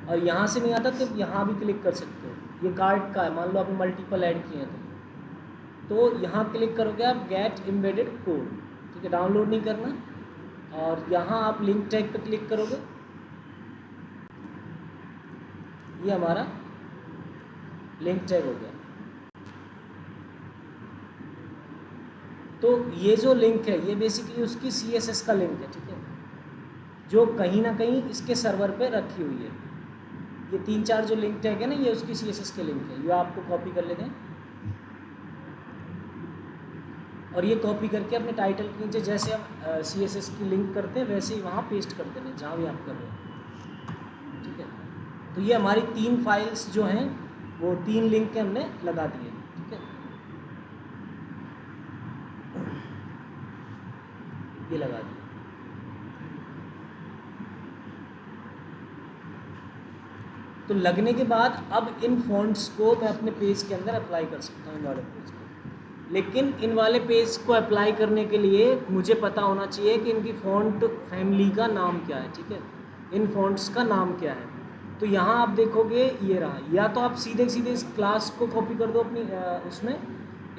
और यहाँ से नहीं आता तो यहाँ भी क्लिक कर सकते हो। ये कार्ड का है, मान लो आपने मल्टीपल ऐड किए हैं तो यहाँ क्लिक करोगे आप गेट एम्बेडेड कोड, ठीक है, डाउनलोड नहीं करना, और यहाँ आप लिंक टैग पे क्लिक करोगे, ये हमारा लिंक टैग हो गया। तो ये जो लिंक है ये बेसिकली उसकी CSS का लिंक है, ठीक है, जो कहीं ना कहीं इसके सर्वर पे रखी हुई है। ये 3-4 जो लिंक टैग है ना, ये उसकी CSS के लिंक है, ये आपको कॉपी कर लेते हैं और ये कॉपी करके अपने टाइटल के नीचे जैसे हम CSS की लिंक करते हैं वैसे ही वहाँ पेस्ट कर देना जहाँ भी आप कर रहे हो, ठीक है। तो ये हमारी 3 फाइल्स जो हैं वो 3 लिंक के हमने लगा दिए, ठीक है, ये लगा दिए। तो लगने के बाद अब इन फॉन्ट्स को मैं अपने पेज के अंदर अप्लाई कर सकता हूँ, इन वाले पेज को। लेकिन इन वाले पेज को अप्लाई करने के लिए मुझे पता होना चाहिए कि इनकी फ़ॉन्ट फैमिली का नाम क्या है, ठीक है, इन फॉन्ट्स का नाम क्या है। तो यहाँ आप देखोगे ये रहा, या तो आप सीधे सीधे इस क्लास को कॉपी कर दो अपनी उसमें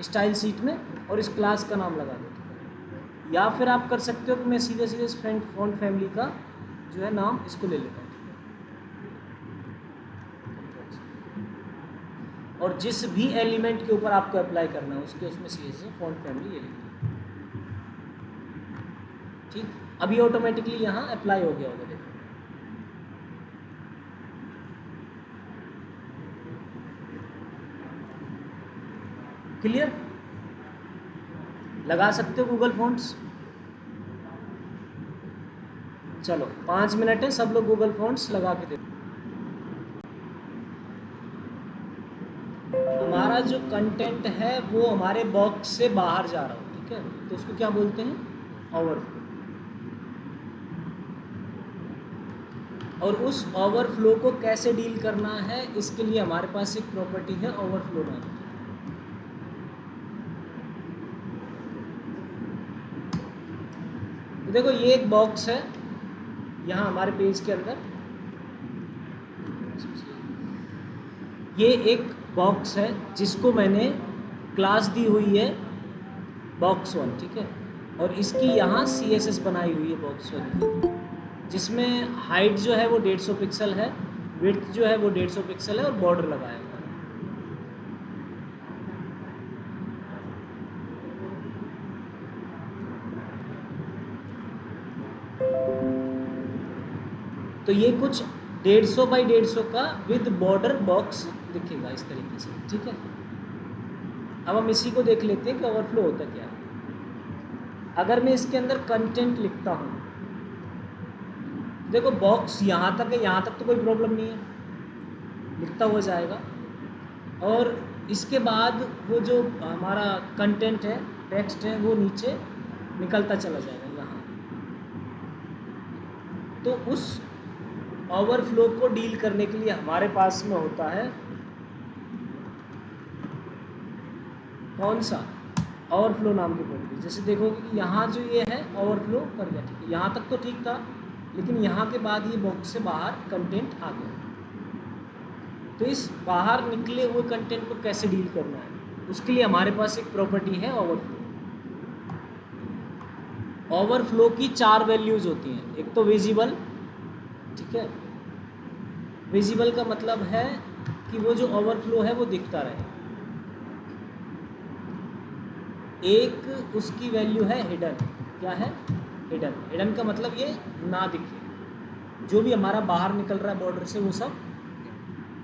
स्टाइल शीट में और इस क्लास का नाम लगा दो, या फिर आप कर सकते हो कि मैं सीधे सीधे इस फॉन्ट फैमिली का जो है नाम इसको ले लेता हूँ, और जिस भी एलिमेंट के ऊपर आपको अप्लाई करना है उसके उसमें CSS फॉन्ट फैमिली ये लिखिए, ठीक। अभी ऑटोमेटिकली यहाँ अप्लाई हो गया होगा, देखो क्लियर। लगा सकते हो गूगल फॉन्ट्स। चलो 5 मिनट है, सब लोग गूगल फॉन्ट्स लगा के देखो। हमारा जो कंटेंट है वो हमारे बॉक्स से बाहर जा रहा हो, ठीक है, तो उसको क्या बोलते हैं, ओवरफ्लो। और उस ओवरफ्लो को कैसे डील करना है इसके लिए हमारे पास एक प्रॉपर्टी है ओवरफ्लो नाम की। तो देखो ये एक बॉक्स है यहाँ हमारे पेज के अंदर, ये एक बॉक्स है जिसको मैंने क्लास दी हुई है बॉक्स 1, ठीक है, और इसकी यहाँ CSS बनाई हुई है बॉक्स 1 की, जिसमें हाइट जो है वो 150 पिक्सल है, विड्थ जो है वो 150 पिक्सल है और बॉर्डर लगाया हुआ है। तो ये कुछ 150 बाई 150 का विद बॉर्डर बॉक्स दिखेगा इस तरीके से, ठीक है। अब हम इसी को देख लेते हैं कि ओवरफ्लो होता क्या है। अगर मैं इसके अंदर कंटेंट लिखता हूँ, देखो बॉक्स यहाँ तक है, यहाँ तक तो कोई प्रॉब्लम नहीं है, लिखता हुआ जाएगा, और इसके बाद वो जो हमारा कंटेंट है, टेक्स्ट है, वो नीचे निकलता चला जाएगा यहाँ। तो उस ओवरफ्लो को डील करने के लिए हमारे पास में होता है कौन सा, ओवरफ्लो नाम की प्रॉपर्टी। जैसे देखोगे कि यहाँ जो ये है ओवरफ्लो कर गया, ठीक है, यहाँ तक तो ठीक था, लेकिन यहाँ के बाद ये बॉक्स से बाहर कंटेंट आ गया। तो इस बाहर निकले हुए कंटेंट को कैसे डील करना है, उसके लिए हमारे पास एक प्रॉपर्टी है ओवरफ्लो। ओवरफ्लो की 4 वैल्यूज़ होती हैं, एक तो विजिबल, ठीक है। विजिबल का मतलब है कि वो जो ओवरफ्लो है वो दिखता रहे। एक उसकी वैल्यू है हिडन। क्या है? हिडन। हिडन का मतलब ये ना दिखे, जो भी हमारा बाहर निकल रहा है बॉर्डर से वो सब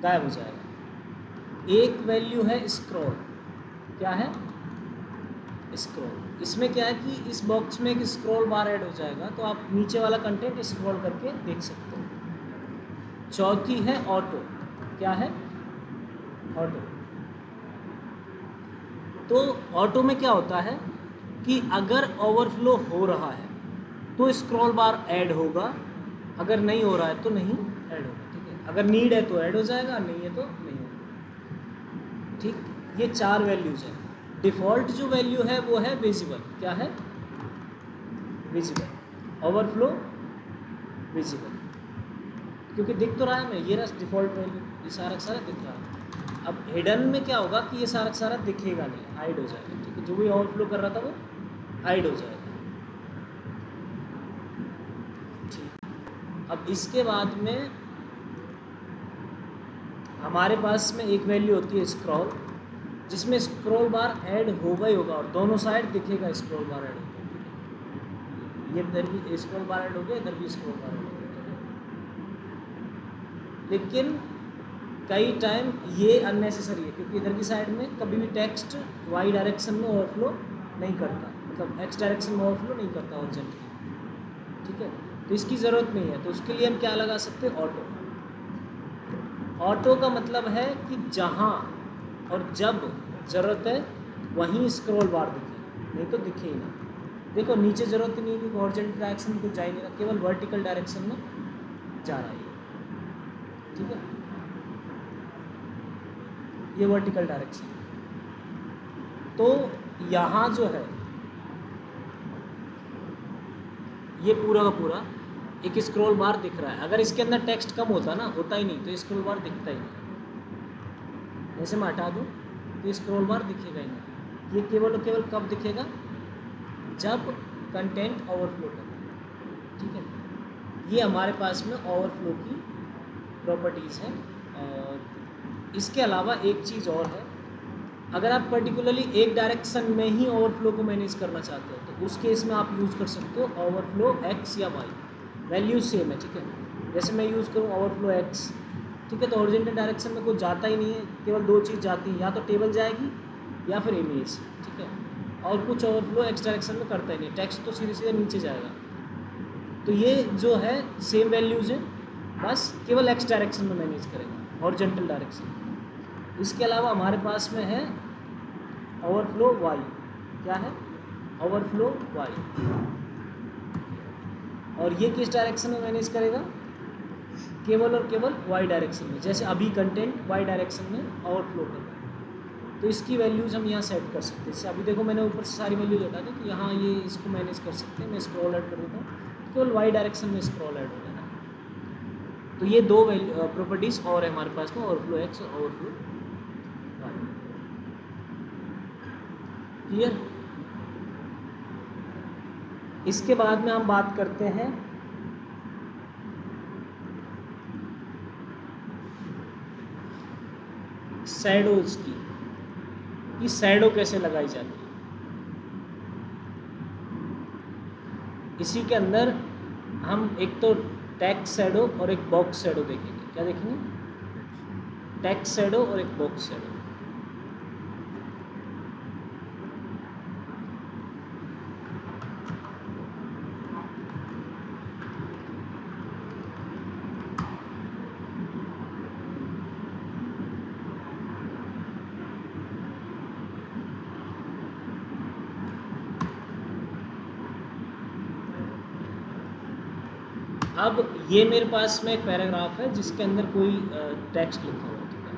गायब हो जाएगा। एक वैल्यू है स्क्रॉल। क्या है? स्क्रॉल। इसमें क्या है कि इस बॉक्स में एक स्क्रॉल बार ऐड हो जाएगा, तो आप नीचे वाला कंटेंट स्क्रॉल करके देख सकते हो। चौथी है ऑटो। क्या है? ऑटो। तो ऑटो में क्या होता है कि अगर ओवरफ्लो हो रहा है तो स्क्रॉल बार ऐड होगा, अगर नहीं हो रहा है तो नहीं ऐड होगा। ठीक है, अगर नीड है तो ऐड हो जाएगा, नहीं है तो नहीं होगा। ठीक, ये 4 वैल्यूज है। डिफ़ॉल्ट जो वैल्यू है वो है विजिबल। क्या है? विजिबल। ओवरफ्लो विजिबल, क्योंकि दिख तो रहा है हमें, ये रहा डिफ़ॉल्ट वैल्यू, ये सारा का सारा दिख रहा है। अब हिडन में क्या होगा कि ये सारा का सारा दिखेगा नहीं, हाइड हो जाएगा। ठीक है, जो भी ओवरफ्लो कर रहा था वो हाइड हो जाएगा। ठीक, अब इसके बाद में हमारे पास में एक वैल्यू होती है स्क्रॉल, जिसमें स्क्रॉल बार ऐड होगा ही होगा और दोनों साइड दिखेगा स्क्रॉल बार ऐड होगा। ये इधर भी स्क्रॉल बार ऐड हो गया, इधर भी स्क्रॉल बार ऐड हो गया। लेकिन कई टाइम ये अननेसेसरी है, क्योंकि इधर की साइड में कभी भी टेक्स्ट वाई डायरेक्शन में ओवरफ्लो नहीं करता, मतलब एक्स डायरेक्शन में ओवरफ्लो नहीं करता हॉरिजॉन्टली। ठीक है, तो इसकी ज़रूरत नहीं है। तो उसके लिए हम क्या लगा सकते हैं? ऑटो। ऑटो का मतलब है कि जहाँ और जब ज़रूरत है वहीं स्क्रॉल बार दिखे, नहीं तो दिखे ही नहीं। देखो नीचे ज़रूरत ही नहीं है क्योंकि हॉरिजॉन्टल डायरेक्शन में कुछ जा ही नहीं रहा, केवल वर्टिकल डायरेक्शन में जा रहा है। ठीक है, ये वर्टिकल डायरेक्शन। तो यहाँ जो है ये पूरा का पूरा एक स्क्रॉल बार दिख रहा है। अगर इसके अंदर टेक्स्ट कम होता ना, होता ही नहीं, तो स्क्रॉल बार दिखता ही नहीं। जैसे मैं हटा दूँ तो स्क्रॉल बार दिखेगा ही नहीं। ये केवल और केवल कब दिखेगा? जब कंटेंट ओवरफ्लो करेगा। ठीक है, ये हमारे पास में ओवरफ्लो की प्रॉपर्टीज़ हैं। और इसके अलावा एक चीज़ और है, अगर आप पर्टिकुलरली एक डायरेक्शन में ही ओवरफ्लो को मैनेज करना चाहते हो तो उस केस में आप यूज़ कर सकते हो ओवरफ्लो एक्स या वाई। वैल्यू सेम है। ठीक है, जैसे मैं यूज़ करूँ ओवरफ्लो एक्स, ठीक है, तो हॉरिजॉन्टल डायरेक्शन में कुछ जाता ही नहीं है, केवल 2 चीज़ जाती हैं, या तो टेबल जाएगी या फिर इमेज। ठीक है, और कुछ ओवरफ्लो एक्स डायरेक्शन में करता ही नहीं, टेक्स्ट तो सीधे सीधे नीचे जाएगा। तो ये जो है सेम वैल्यूज़ है, बस केवल एक्स डायरेक्शन में मैनेज करेगा, हॉरिजॉन्टल डायरेक्शन। इसके अलावा हमारे पास में है ओवरफ्लो वाई। क्या है? Overflow y. और ये किस डायरेक्शन में मैनेज करेगा? केवल और केवल वाई डायरेक्शन में। जैसे अभी कंटेंट वाई डायरेक्शन में ओवरफ्लो कर रहा है, तो इसकी वैल्यूज़ हम यहाँ सेट कर सकते हैं। जैसे अभी देखो मैंने ऊपर से सारी वैल्यूज हटा दी, तो यहाँ ये इसको मैनेज कर सकते हैं। मैं स्क्रॉल ऐड कर देता हूँ, केवल वाई डायरेक्शन में स्क्रॉल ऐड हो जाएगा। तो ये 2 प्रॉपर्टीज़ और है हमारे पास में, ओवरफ्लो एक्स और ओवरफ्लो वाई। क्लियर? इसके बाद में हम बात करते हैं शैडोज़ की, कि शैडो कैसे लगाई जाती है। इसी के अंदर हम एक तो टेक्स्ट शैडो और एक बॉक्स शैडो देखेंगे। क्या देखेंगे? टेक्स्ट शैडो और एक बॉक्स शैडो। अब ये मेरे पास में एक पैराग्राफ है जिसके अंदर कोई टेक्स्ट लिखा हुआ है। ठीक है,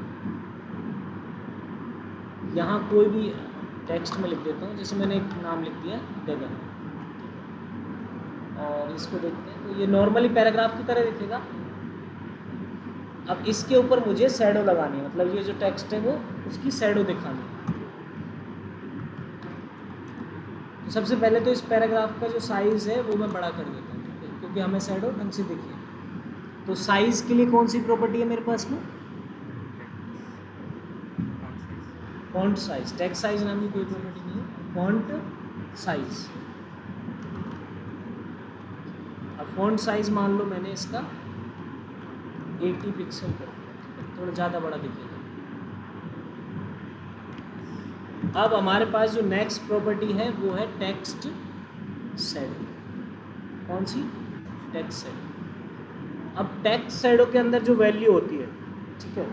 यहाँ कोई भी टेक्स्ट में लिख देता हूँ। जैसे मैंने एक नाम लिख दिया गगन, और इसको देखते हैं तो ये नॉर्मली पैराग्राफ की तरह दिखेगा। अब इसके ऊपर मुझे शैडो लगानी है, मतलब ये जो टेक्स्ट है वो उसकी शैडो दिखानी है। तो सबसे पहले तो इस पैराग्राफ का जो साइज़ है वो मैं बड़ा कर देता हूँ, ठीक है, क्योंकि हमें शैडो ढंग से दिखे। तो साइज के लिए कौन सी प्रॉपर्टी है मेरे पास में? Font size. टेक्स्ट साइज नाम की कोई प्रॉपर्टी नहीं है, फॉन्ट साइज। अब फॉन्ट साइज मान लो मैंने इसका 80 पिक्सल कर दिया, थोड़ा ज़्यादा बड़ा दिखेगा। अब हमारे पास जो नेक्स्ट प्रॉपर्टी है वो है टेक्स्ट शैडो। कौन सी? Text shadow. अब टेक्स्ट शैडो के अंदर जो वैल्यू होती है, ठीक है,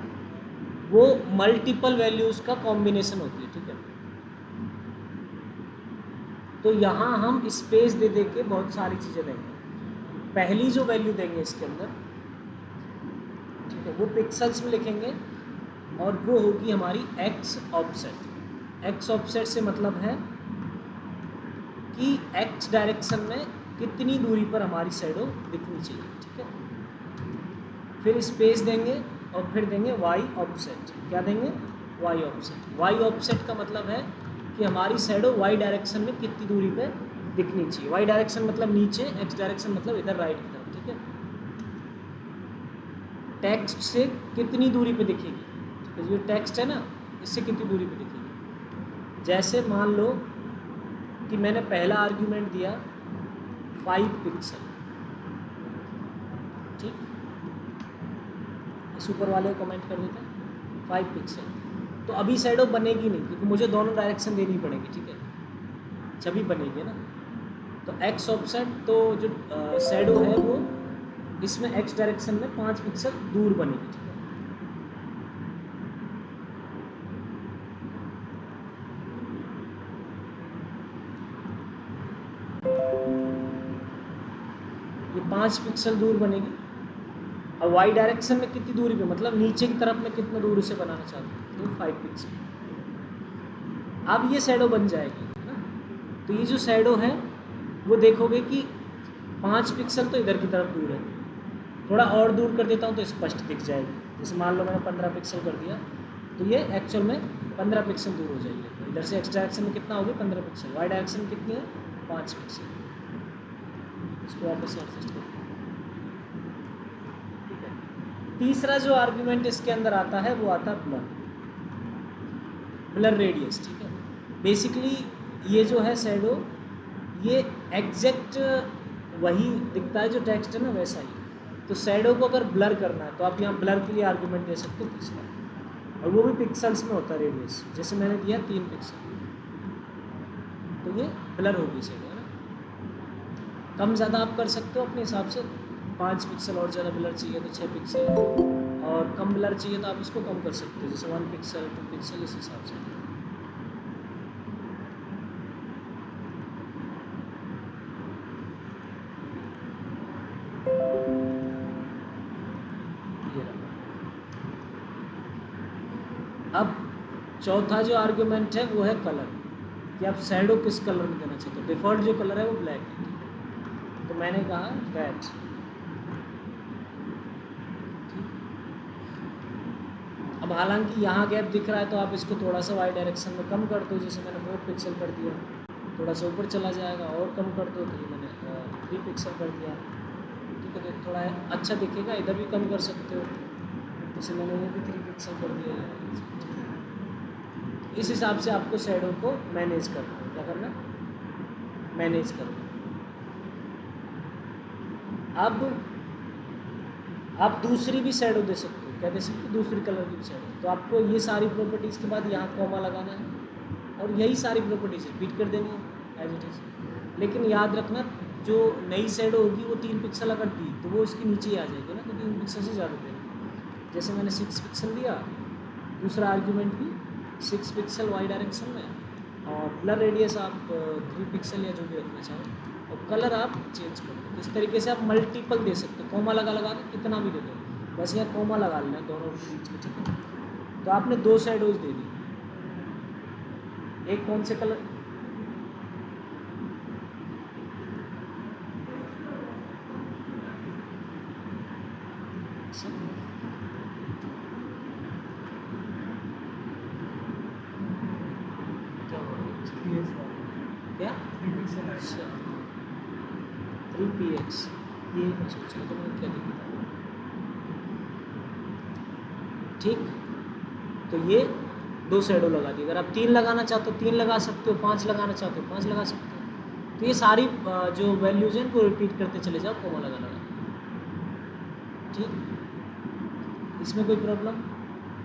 वो मल्टीपल वैल्यूज़ का कॉम्बिनेशन होती है, ठीक है। तो यहाँ हम स्पेस दे दे के बहुत सारी चीज़ें देंगे। पहली जो वैल्यू देंगे इसके अंदर, ठीक है, वो पिक्सल्स में लिखेंगे और वो होगी हमारी एक्स ऑफसेट। एक्स ऑफसेट से मतलब है कि एक्स डायरेक्शन में कितनी दूरी पर हमारी शैडो दिखनी चाहिए, ठीक है। फिर स्पेस देंगे और फिर देंगे वाई ऑफसेट। क्या देंगे? Y offset. वाई ऑफसेट का मतलब है कि हमारी शैडो वाई डायरेक्शन में कितनी दूरी पे दिखनी चाहिए। वाई डायरेक्शन मतलब नीचे, एक्स डायरेक्शन मतलब इधर राइट की तरफ, ठीक है। टेक्स्ट से कितनी दूरी पे दिखेगी, ठीक है, जो टेक्स्ट है ना, इससे कितनी दूरी पे दिखेगी। जैसे मान लो कि मैंने पहला आर्ग्यूमेंट दिया 5 पिक्सल, ठीक, इस ऊपर वाले को कमेंट कर देते हैं 5 पिक्सल। तो अभी शैडो बनेगी नहीं क्योंकि मुझे दोनों डायरेक्शन देनी पड़ेगी, ठीक है, जभी बनेगी ना। तो एक्स ऑफसेट, तो जो शैडो है वो इसमें एक्स डायरेक्शन में 5 पिक्सल दूर बनेगी, ठीक है। ये 5 पिक्सल दूर बनेगी। और वाई डायरेक्शन में कितनी दूरी पे, मतलब नीचे की तरफ में कितना दूर से बनाना चाहते हैं, तो 5 पिक्सल। अब ये शैडो बन जाएगी ना। तो ये जो शैडो है वो देखोगे कि 5 पिक्सल तो इधर की तरफ दूर है, थोड़ा और दूर कर देता हूँ तो स्पष्ट दिख जाएगी। जैसे मान लो मैंने 15 पिक्सल कर दिया तो ये एक्चुअल में 15 पिक्सल दूर हो जाएगी। तो इधर से एक्स डायरेक्शन में कितना होगी? 15 पिक्सल। वाई डायरेक्शन में कितनी है? 5 पिक्सल। इसको वापस से एडजस्ट करते हैं, ठीक है। तीसरा जो आर्ग्यूमेंट इसके अंदर आता है वो आता है ब्लर, ब्लर रेडियस, ठीक है। बेसिकली ये जो है शैडो, ये एग्जैक्ट वही दिखता है जो टेक्स्ट है ना, वैसा ही। तो शैडो को अगर ब्लर करना है तो आप यहाँ ब्लर के लिए आर्ग्यूमेंट दे सकते हो तीसरा, और वो भी पिक्सल्स में होता है रेडियस। जैसे मैंने दिया 3 पिक्सल, तो ये ब्लर होगी शैडो, है ना। कम ज़्यादा आप कर सकते हो अपने हिसाब से। 5 पिक्सल और ज़्यादा ब्लर चाहिए तो 6 पिक्सल, और कम ब्लर चाहिए तो आप इसको कम कर सकते हो, जैसे 1 पिक्सल 2 पिक्सल, इस हिसाब से। अब चौथा जो आर्ग्यूमेंट है वो है कलर, कि आप शैडो किस कलर में देना चाहते हो। डिफ़ॉल्ट जो कलर है वो ब्लैक है, तो मैंने कहा रेड। अब हालांकि यहाँ गैप दिख रहा है तो आप इसको थोड़ा सा वाई डायरेक्शन में कम कर दो, जैसे मैंने 4 पिक्सल कर दिया, थोड़ा सा ऊपर चला जाएगा, और कम कर दो तो ये मैंने 3 पिक्सल कर दिया, ठीक है। तो थोड़ा अच्छा दिखेगा। इधर भी कम कर सकते हो, जैसे मैंने ये भी 3 पिक्सल कर दिया है। इस हिसाब से आपको शैडो को मैनेज करना है। क्या करना? मैनेज करना। अब आप दूसरी भी शैडो दे सकते हो। क्या दे सकते हो? दूसरी कलर की भी शैडो। तो आपको ये सारी प्रॉपर्टीज़ के बाद यहाँ कॉमा लगाना है और यही सारी प्रॉपर्टीज़ रिपीट कर देनी है एज इट इज़। लेकिन याद रखना, जो नई शैडो होगी वो 3 पिक्सल अगर दी तो वो इसके नीचे ही आ जाएगी ना, तो 3 पिक्सल से ज़्यादा देना। जैसे मैंने 6 पिक्सल दिया, दूसरा आर्ग्यूमेंट भी 6 पिक्सल वाई डायरेक्शन में, और ब्लर रेडियस आप 3 पिक्सल या जो भी रखना चाहो, और कलर आप चेंज कर दो। इस तरीके से आप मल्टीपल दे सकते हो। कॉमा लगा लगा के कितना भी दे दो, बस यहाँ कॉमा लगा लेना है दोनों के बीच में, ठीक है। तो आपने 2 शैडोज दे दी। एक कौन से कलर? क्या? 3px। ये मैं सोच रहा था, मैंने क्या दिखा था। ठीक, तो ये 2 शैडो लगा दी। अगर आप 3 लगाना चाहते हो 3 लगा सकते हो, 5 लगाना चाहते हो 5 लगा सकते हो। तो ये सारी जो वैल्यूज़ हैं इनको रिपीट करते चले जाओ कोमा लगा लगा। ठीक, इसमें कोई प्रॉब्लम?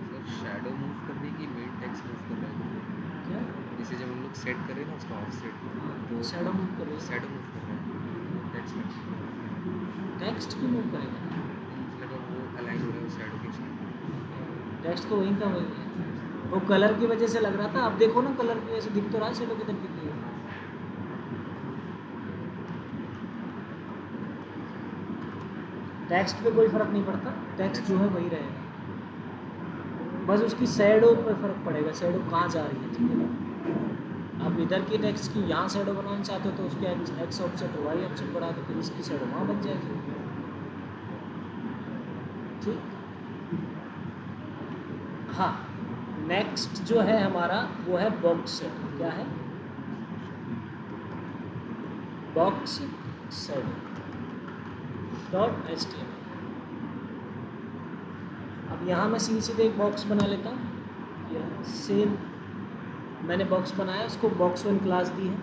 सर शैडो मूव करने की मेन टेक्स्ट मूव कर रहा है, क्या? जैसे जब हम लोग सेट कर रहे हैं ना उसका ऑफसेट, तो शैडो मूव कर रही है, शैडो मूव कर रहा है वो टेक्स्ट टेक्स्ट क्यों मूव करेगा? मुझे लगा वो अलाइन हो रहा है शैडो के साथ। टेक्स्ट तो वहीं का वहीं है, वो कलर की वजह से लग रहा था। अब देखो ना कलर की वजह से दिख तो रहा है शैडो किधर दिख रही है। टेक्स्ट पे कोई फर्क नहीं पड़ता, टेक्स्ट जो है वही रहेगा, बस उसकी शैडो पे फर्क पड़ेगा, शैडो कहाँ जा रही है। ठीक है ना, आप इधर की टेक्स्ट की यहाँ शैडो बनाना चाहते हो तो उसके एक्स ऑफसेट वाई ऑफसेट बढ़ा दो, फिर इसकी शैडो वहाँ बन जाएगी। ठीक, हाँ, नेक्स्ट जो है हमारा वो है बॉक्स सेट। क्या है? Box set dot HTML। अब यहाँ मैं सीधे एक बॉक्स बना लेता हूँ। यह सेम मैंने बॉक्स बनाया, उसको box 1 क्लास दी है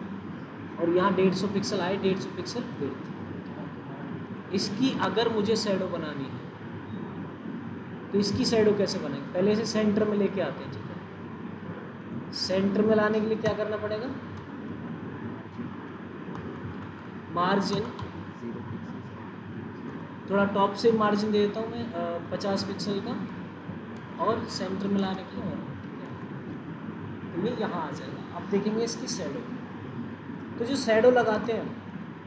और यहाँ 150 पिक्सल आए, 150 पिक्सल विड्थ। इसकी अगर मुझे शैडो बनानी है तो इसकी शैडो कैसे बनेगी? पहले इसे सेंटर में लेके आते हैं। ठीक है, सेंटर में लाने के लिए क्या करना पड़ेगा? मार्जिन, 0 पिक्सल थोड़ा टॉप से मार्जिन दे देता हूँ मैं 50 पिक्सल का, और सेंटर में लाने के लिए और, तो ये यहाँ आ जाएगा। अब देखेंगे इसकी शैडो। तो जो शैडो लगाते हैं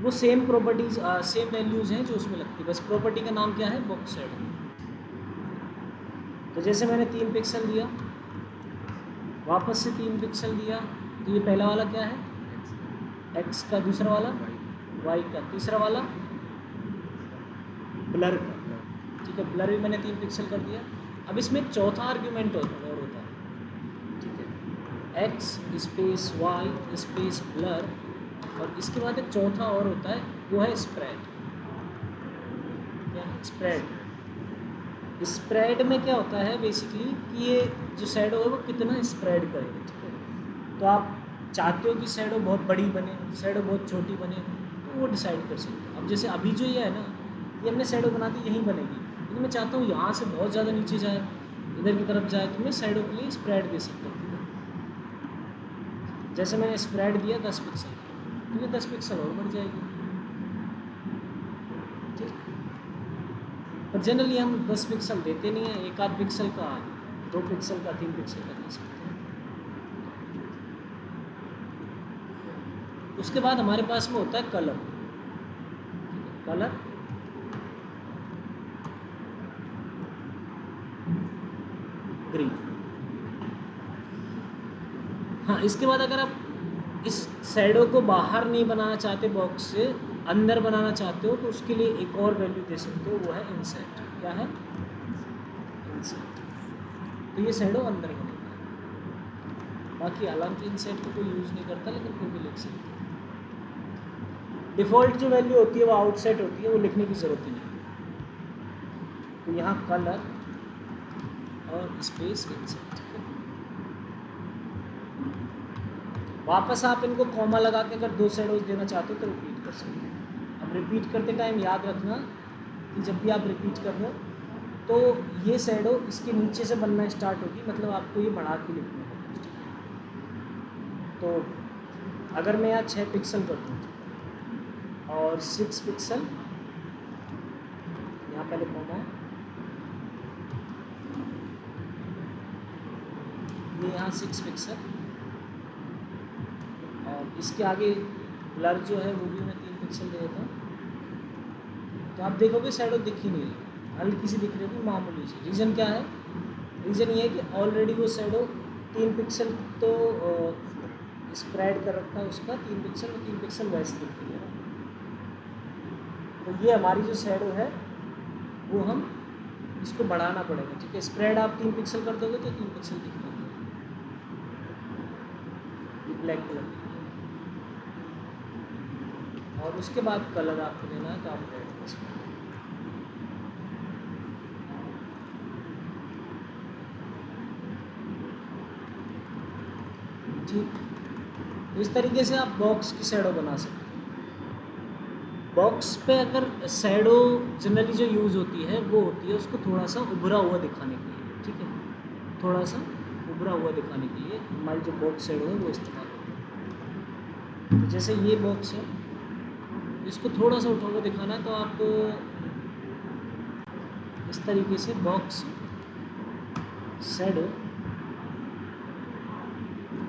वो सेम प्रॉपर्टीज़ सेम वैल्यूज़ हैं जो उसमें लगती है, बस प्रॉपर्टी का नाम क्या है? Box shadow. तो जैसे मैंने 3 पिक्सल दिया, वापस से 3 पिक्सल दिया, तो ये पहला वाला क्या है? एक्स का, दूसरा वाला वाई का, तीसरा वाला ब्लर का। ठीक है, ब्लर भी मैंने 3 पिक्सल कर दिया। अब इसमें एक चौथा आर्ग्यूमेंट और होता है। ठीक है, x space y space blur, और इसके बाद एक चौथा और होता है, वो है स्प्रेड। क्या है? स्प्रेड। स्प्रेड में क्या होता है बेसिकली कि ये जो शैडो है वो कितना स्प्रेड करेगा। ठीक है, तो आप चाहते हो कि शैडो बहुत बड़ी बने, शैडो बहुत छोटी बने, तो वो डिसाइड कर सकते हो। अब जैसे अभी जो ये है ना, ये हमने शैडो बना दी यहीं बनेगी, लेकिन मैं चाहता हूँ यहाँ से बहुत ज़्यादा नीचे जाए, इधर की तरफ जाए, तो मैं शैडो के लिए स्प्रेड दे सकता हूँ। जैसे मैंने स्प्रेड दिया 10 पिक्सल, तो ये 10 पिक्सल और बढ़ जाएगी। ठीक, पर जनरली हम 10 पिक्सल देते नहीं हैं, एक आध पिक्सल का, 2 पिक्सल का, 3 पिक्सल का दे सकते हैं। उसके बाद हमारे पास में होता है कलर। Colour green. हाँ, इसके बाद अगर आप इस शैडो को बाहर नहीं बनाना चाहते, बॉक्स से अंदर बनाना चाहते हो, तो उसके लिए एक और वैल्यू दे सकते हो, वो है इंसेट। क्या है? इंसेट। तो ये शैडो अंदर बनेगा। बाकी हालांकि इंसेट को कोई यूज़ नहीं करता, लेकिन फिर भी लिख सकते हैं। डिफ़ॉल्ट जो वैल्यू होती है वो आउटसेट होती है, वो लिखने की ज़रूरत ही नहीं। तो यहाँ कलर और स्पेस इंसेट। वापस आप इनको कॉमा लगा के अगर 2 शैडोज देना चाहते हो तो रिपीट कर सकते हैं। अब रिपीट करते टाइम याद रखना कि जब भी आप रिपीट कर रहे हो तो ये शैडो इसके नीचे से बनना स्टार्ट होगी, मतलब आपको ये बढ़ा के लिखना होगा। तो अगर मैं यहाँ 6 पिक्सल कर दूँ और 6 पिक्सल, यहाँ पहले कॉमा है, ये यहाँ 6 पिक्सल, और इसके आगे ब्लर जो है वो भी मैं 3 पिक्सल दे देता हूँ। तो आप देखोगे शैडो दिख ही नहीं रही, हल्की सी दिख रही होगी, मामूली सी। रीज़न क्या है? रीज़न ये है कि ऑलरेडी वो शैडो 3 पिक्सल तो स्प्रेड कर रखा है उसका, 3 पिक्सल और 3 पिक्सल वैसे दिख रही है ना। तो ये हमारी जो शैडो है वो हम इसको बढ़ाना पड़ेगा। ठीक है, स्प्रेड आप 3 पिक्सल कर दोगे तो 3 पिक्सल दिख रही है, ब्लैक कलर। और उसके बाद कलर आपको देना है, तो आप रेड कर सकते हैं। ठीक, तो इस तरीके से आप बॉक्स की शैडो बना सकते हैं। बॉक्स पे अगर शैडो जनरली जो यूज़ होती है वो होती है उसको थोड़ा सा उभरा हुआ दिखाने के लिए, ठीक है, थोड़ा सा उभरा हुआ दिखाने के लिए हमारी जो बॉक्स शैडो है वो इस्तेमाल होती है। तो जैसे ये बॉक्स है, इसको थोड़ा सा उठा हुआ दिखाना है तो आप इस तरीके से बॉक्स शैडो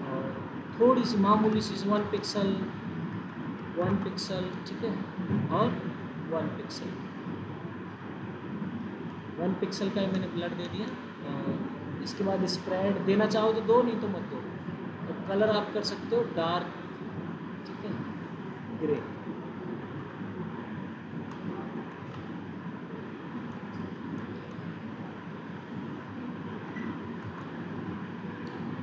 और थोड़ी सी मामूली सी 1 पिक्सल, 1 पिक्सल, ठीक है, और 1 पिक्सल, 1 पिक्सल का ही मैंने ब्लर दे दिया। और इसके बाद स्प्रेड देना चाहो तो दो, नहीं तो मत दो। और कलर आप कर सकते हो डार्क, ठीक है, ग्रे।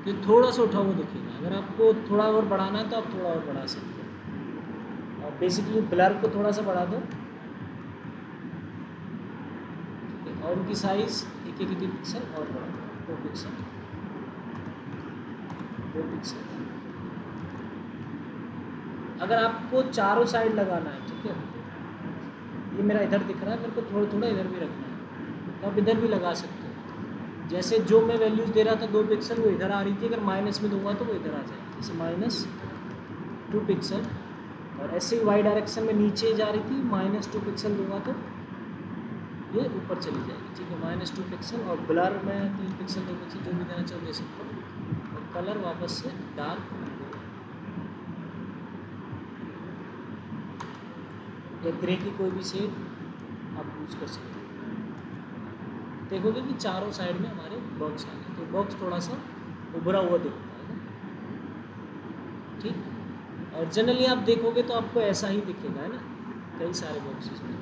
ये थोड़ा सा उठा हुआ दिखेगा, अगर आपको थोड़ा और बढ़ाना है तो आप थोड़ा और बढ़ा सकते हो। और बेसिकली ब्लर को थोड़ा सा बढ़ा दो, ठीक है, और उनकी साइज़ एक पिक्सल और बढ़ा दो, 2 पिक्सल, 2 पिक्सल। अगर आपको चारों साइड लगाना है, ठीक है, ये मेरा इधर दिख रहा है, मेरे को थोड़ा थोड़ा इधर भी रखना है तो आप इधर भी लगा सकते हो। जैसे जो मैं वैल्यूज़ दे रहा था 2 पिक्सल, वो इधर आ रही थी, अगर माइनस में दूंगा तो वो इधर आ जाएगी, जैसे -2 पिक्सल। और ऐसे ही वाई डायरेक्शन में नीचे जा रही थी, -2 पिक्सल दूंगा तो ये ऊपर चली जाएगी, ठीक है, -2 पिक्सल। और ब्लर में 3 पिक्सल, 2 पिक्सल, जो भी देना चाहो दे सकते हो। और कलर वापस से डार्क या ग्रे की कोई भी शेड आप यूज़ कर सकते हो। देखोगे कि चारों साइड में हमारे बॉक्स आ गए, तो बॉक्स थोड़ा सा उभरा हुआ दिखता है ना, ठीक। और जनरली आप देखोगे तो आपको ऐसा ही दिखेगा, है ना, कई सारे बॉक्सेस में।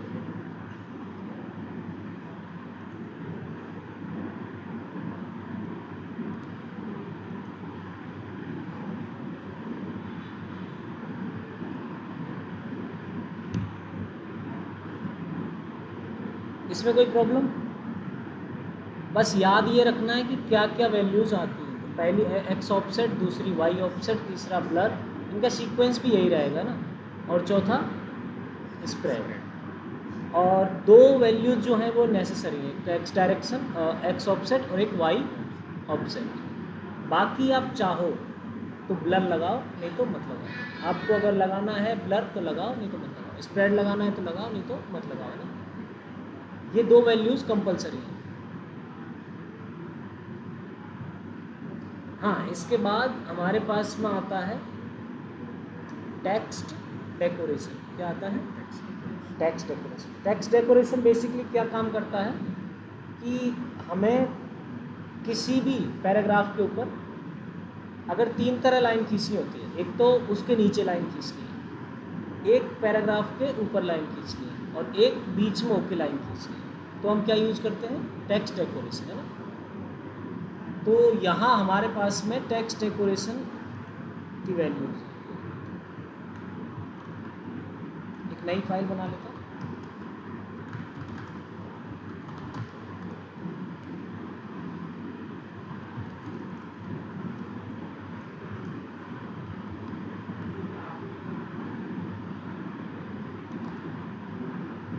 इसमें कोई प्रॉब्लम? बस याद ये रखना है कि क्या क्या वैल्यूज़ आती हैं। तो पहली एक्स ऑफसेट, दूसरी वाई ऑफसेट, तीसरा ब्लर, इनका सीक्वेंस भी यही रहेगा ना। और चौथा स्प्रेड। और 2 वैल्यूज़ जो हैं वो नेसेसरी हैं, एक एक्स डायरेक्शन, एक्स ऑफसेट, और एक वाई ऑफसेट। बाकी आप चाहो तो ब्लर लगाओ, नहीं तो मत लगाओ। आपको अगर लगाना है ब्लर तो लगाओ, नहीं तो मत लगाओ। स्प्रेड लगाना है तो लगाओ, नहीं तो मत लगाओ, है ना। ये 2 वैल्यूज़ कंपलसरी हैं। हाँ, इसके बाद हमारे पास में आता है टेक्स्ट डेकोरेशन। क्या आता है? Text decoration. Text decoration basically क्या काम करता है कि हमें किसी भी पैराग्राफ के ऊपर अगर 3 तरह लाइन खींचनी होती है, एक तो उसके नीचे लाइन खींचनी है, एक पैराग्राफ के ऊपर लाइन खींचनी है, और एक बीच में होके लाइन खींचनी है, तो हम क्या यूज़ करते हैं? टेक्स्ट डेकोरेशन, है ना। तो यहाँ हमारे पास में टेक्स्ट डेकोरेशन की वैल्यू, एक नई फाइल बना लेता हूँ।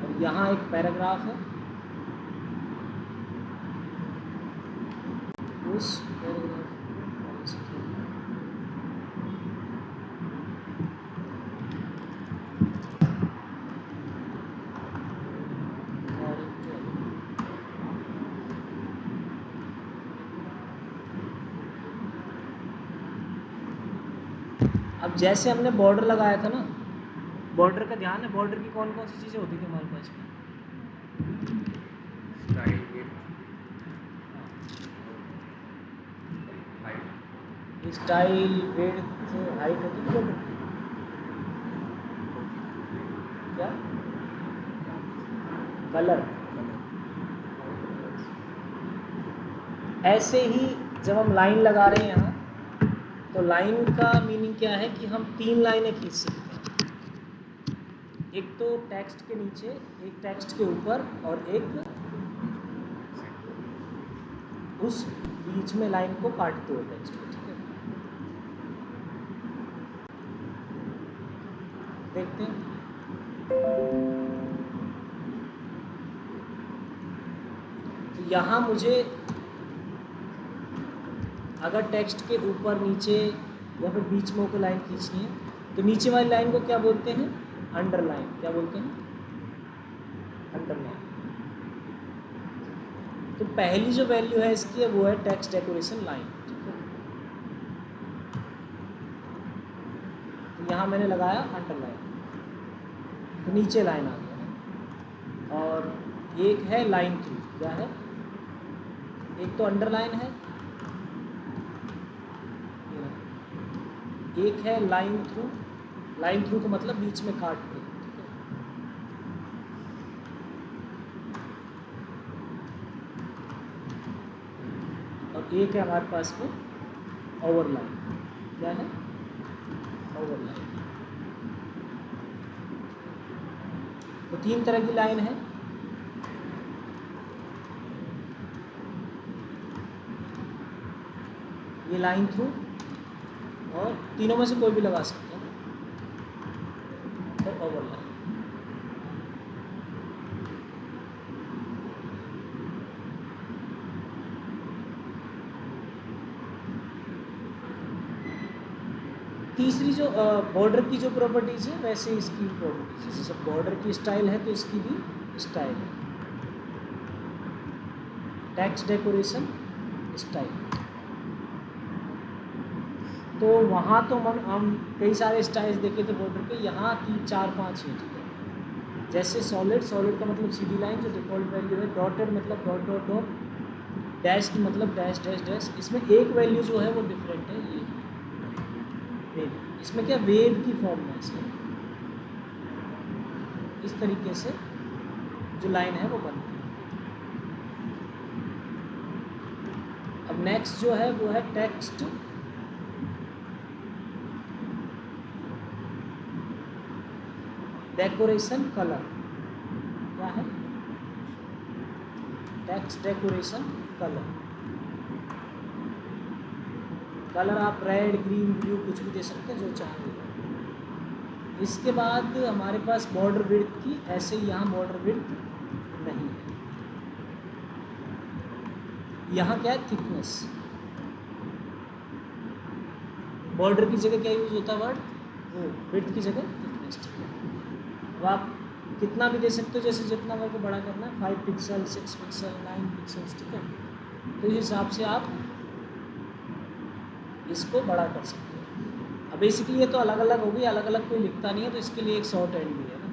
और यहाँ एक पैराग्राफ है, उस पैराग्राफ अब जैसे हमने बॉर्डर लगाया था ना, बॉर्डर का ध्यान है, बॉर्डर की कौन कौन सी चीज़ें होती थी हमारे पास में? Style width height. Style, width, height होती थी बॉर्डर की। क्या? कलर। ऐसे ही जब हम लाइन लगा रहे हैं यहाँ, तो लाइन का मीनिंग क्या है कि हम 3 लाइनें खींच सकते हैं, एक तो टेक्स्ट के नीचे, एक टेक्स्ट के ऊपर, और एक उस बीच में लाइन को काटते हुए टेक्स्ट को, ठीक है। देखते हैं। तो यहाँ मुझे अगर टेक्स्ट के ऊपर नीचे या फिर बीच में कोई लाइन खींचनी है तो नीचे वाली लाइन को क्या बोलते हैं? अंडरलाइन। क्या बोलते हैं? अंडरलाइन। तो पहली जो वैल्यू है इसकी वो है टेक्स्ट डेकोरेशन लाइन। ठीक है, तो यहाँ मैंने लगाया अंडरलाइन, तो नीचे लाइन आ गया। और एक है लाइन थ्रू। क्या है? एक तो अंडरलाइन है, एक है लाइन थ्रू। लाइन थ्रू का मतलब बीच में काट के। ठीक है, और एक है हमारे पास में ओवरलाइन। क्या है? ओवरलाइन। तो 3 तरह की लाइन है। ये लाइन थ्रू, और तीनों में से कोई भी लगा सकते हैं, और ओवरलाइन। तीसरी जो बॉर्डर की जो प्रॉपर्टीज़ है वैसे इसकी प्रॉपर्टीज़ है। जैसे बॉर्डर की स्टाइल है तो इसकी भी स्टाइल है। Text decoration style. तो वहाँ तो हम कई सारे स्टाइल्स देखे थे बॉर्डर के, यहाँ 3 4 5 है। ठीक है, जैसे सॉलिड का मतलब सीधी लाइन जो डिफ़ॉल्ट वैल्यू है। डॉटेड मतलब डॉट डॉट डॉट। डैश की मतलब डैश डैश डैश। इसमें एक वैल्यू जो है वो डिफरेंट है, ये वेव। इसमें क्या वेव की फॉर्म है इसमें। इस तरीके से जो लाइन है वो बनती है। अब नेक्स्ट जो है वो है टेक्स्ट डेकोरेशन कलर। क्या है? Text decoration colour. कलर आप रेड, ग्रीन, ब्लू कुछ भी दे सकते हैं, जो चाहें। इसके बाद हमारे पास बॉर्डर विड्थ की, ऐसे ही यहाँ बॉर्डर विड्थ नहीं है। यहाँ क्या है? थिकनेस। बॉर्डर की जगह क्या यूज़ होता है वर्ड? वो विड्थ की जगह थिकनेस। ठीक है, तो आप कितना भी दे सकते हो, जैसे जितना वर्ग बड़ा करना है, 5 पिक्सल, 6 पिक्सल, 9 पिक्सल्स। ठीक है, तो इस हिसाब से आप इसको बड़ा कर सकते हो। अब बेसिकली ये तो अलग अलग होगी, अलग अलग कोई लिखता नहीं है, तो इसके लिए एक शॉर्ट हैंड भी है ना,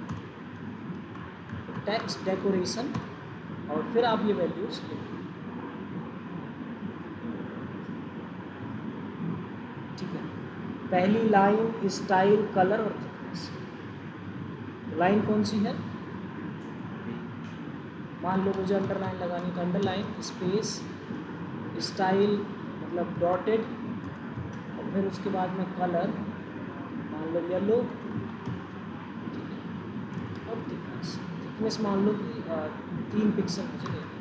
टेक्स्ट डेकोरेशन, और फिर आप ये वैल्यूज लिखो। ठीक है, पहली लाइन स्टाइल, कलर और थिकनेस। लाइन कौन सी है? मान लो मुझे अंडरलाइन लगानी, तो अंडरलाइन स्पेस स्टाइल मतलब डॉटेड, और फिर उसके बाद में कलर, मान लो येलो, और थिकनेस। थिकनेस मान लो कि 3 पिक्सल मुझे देना है।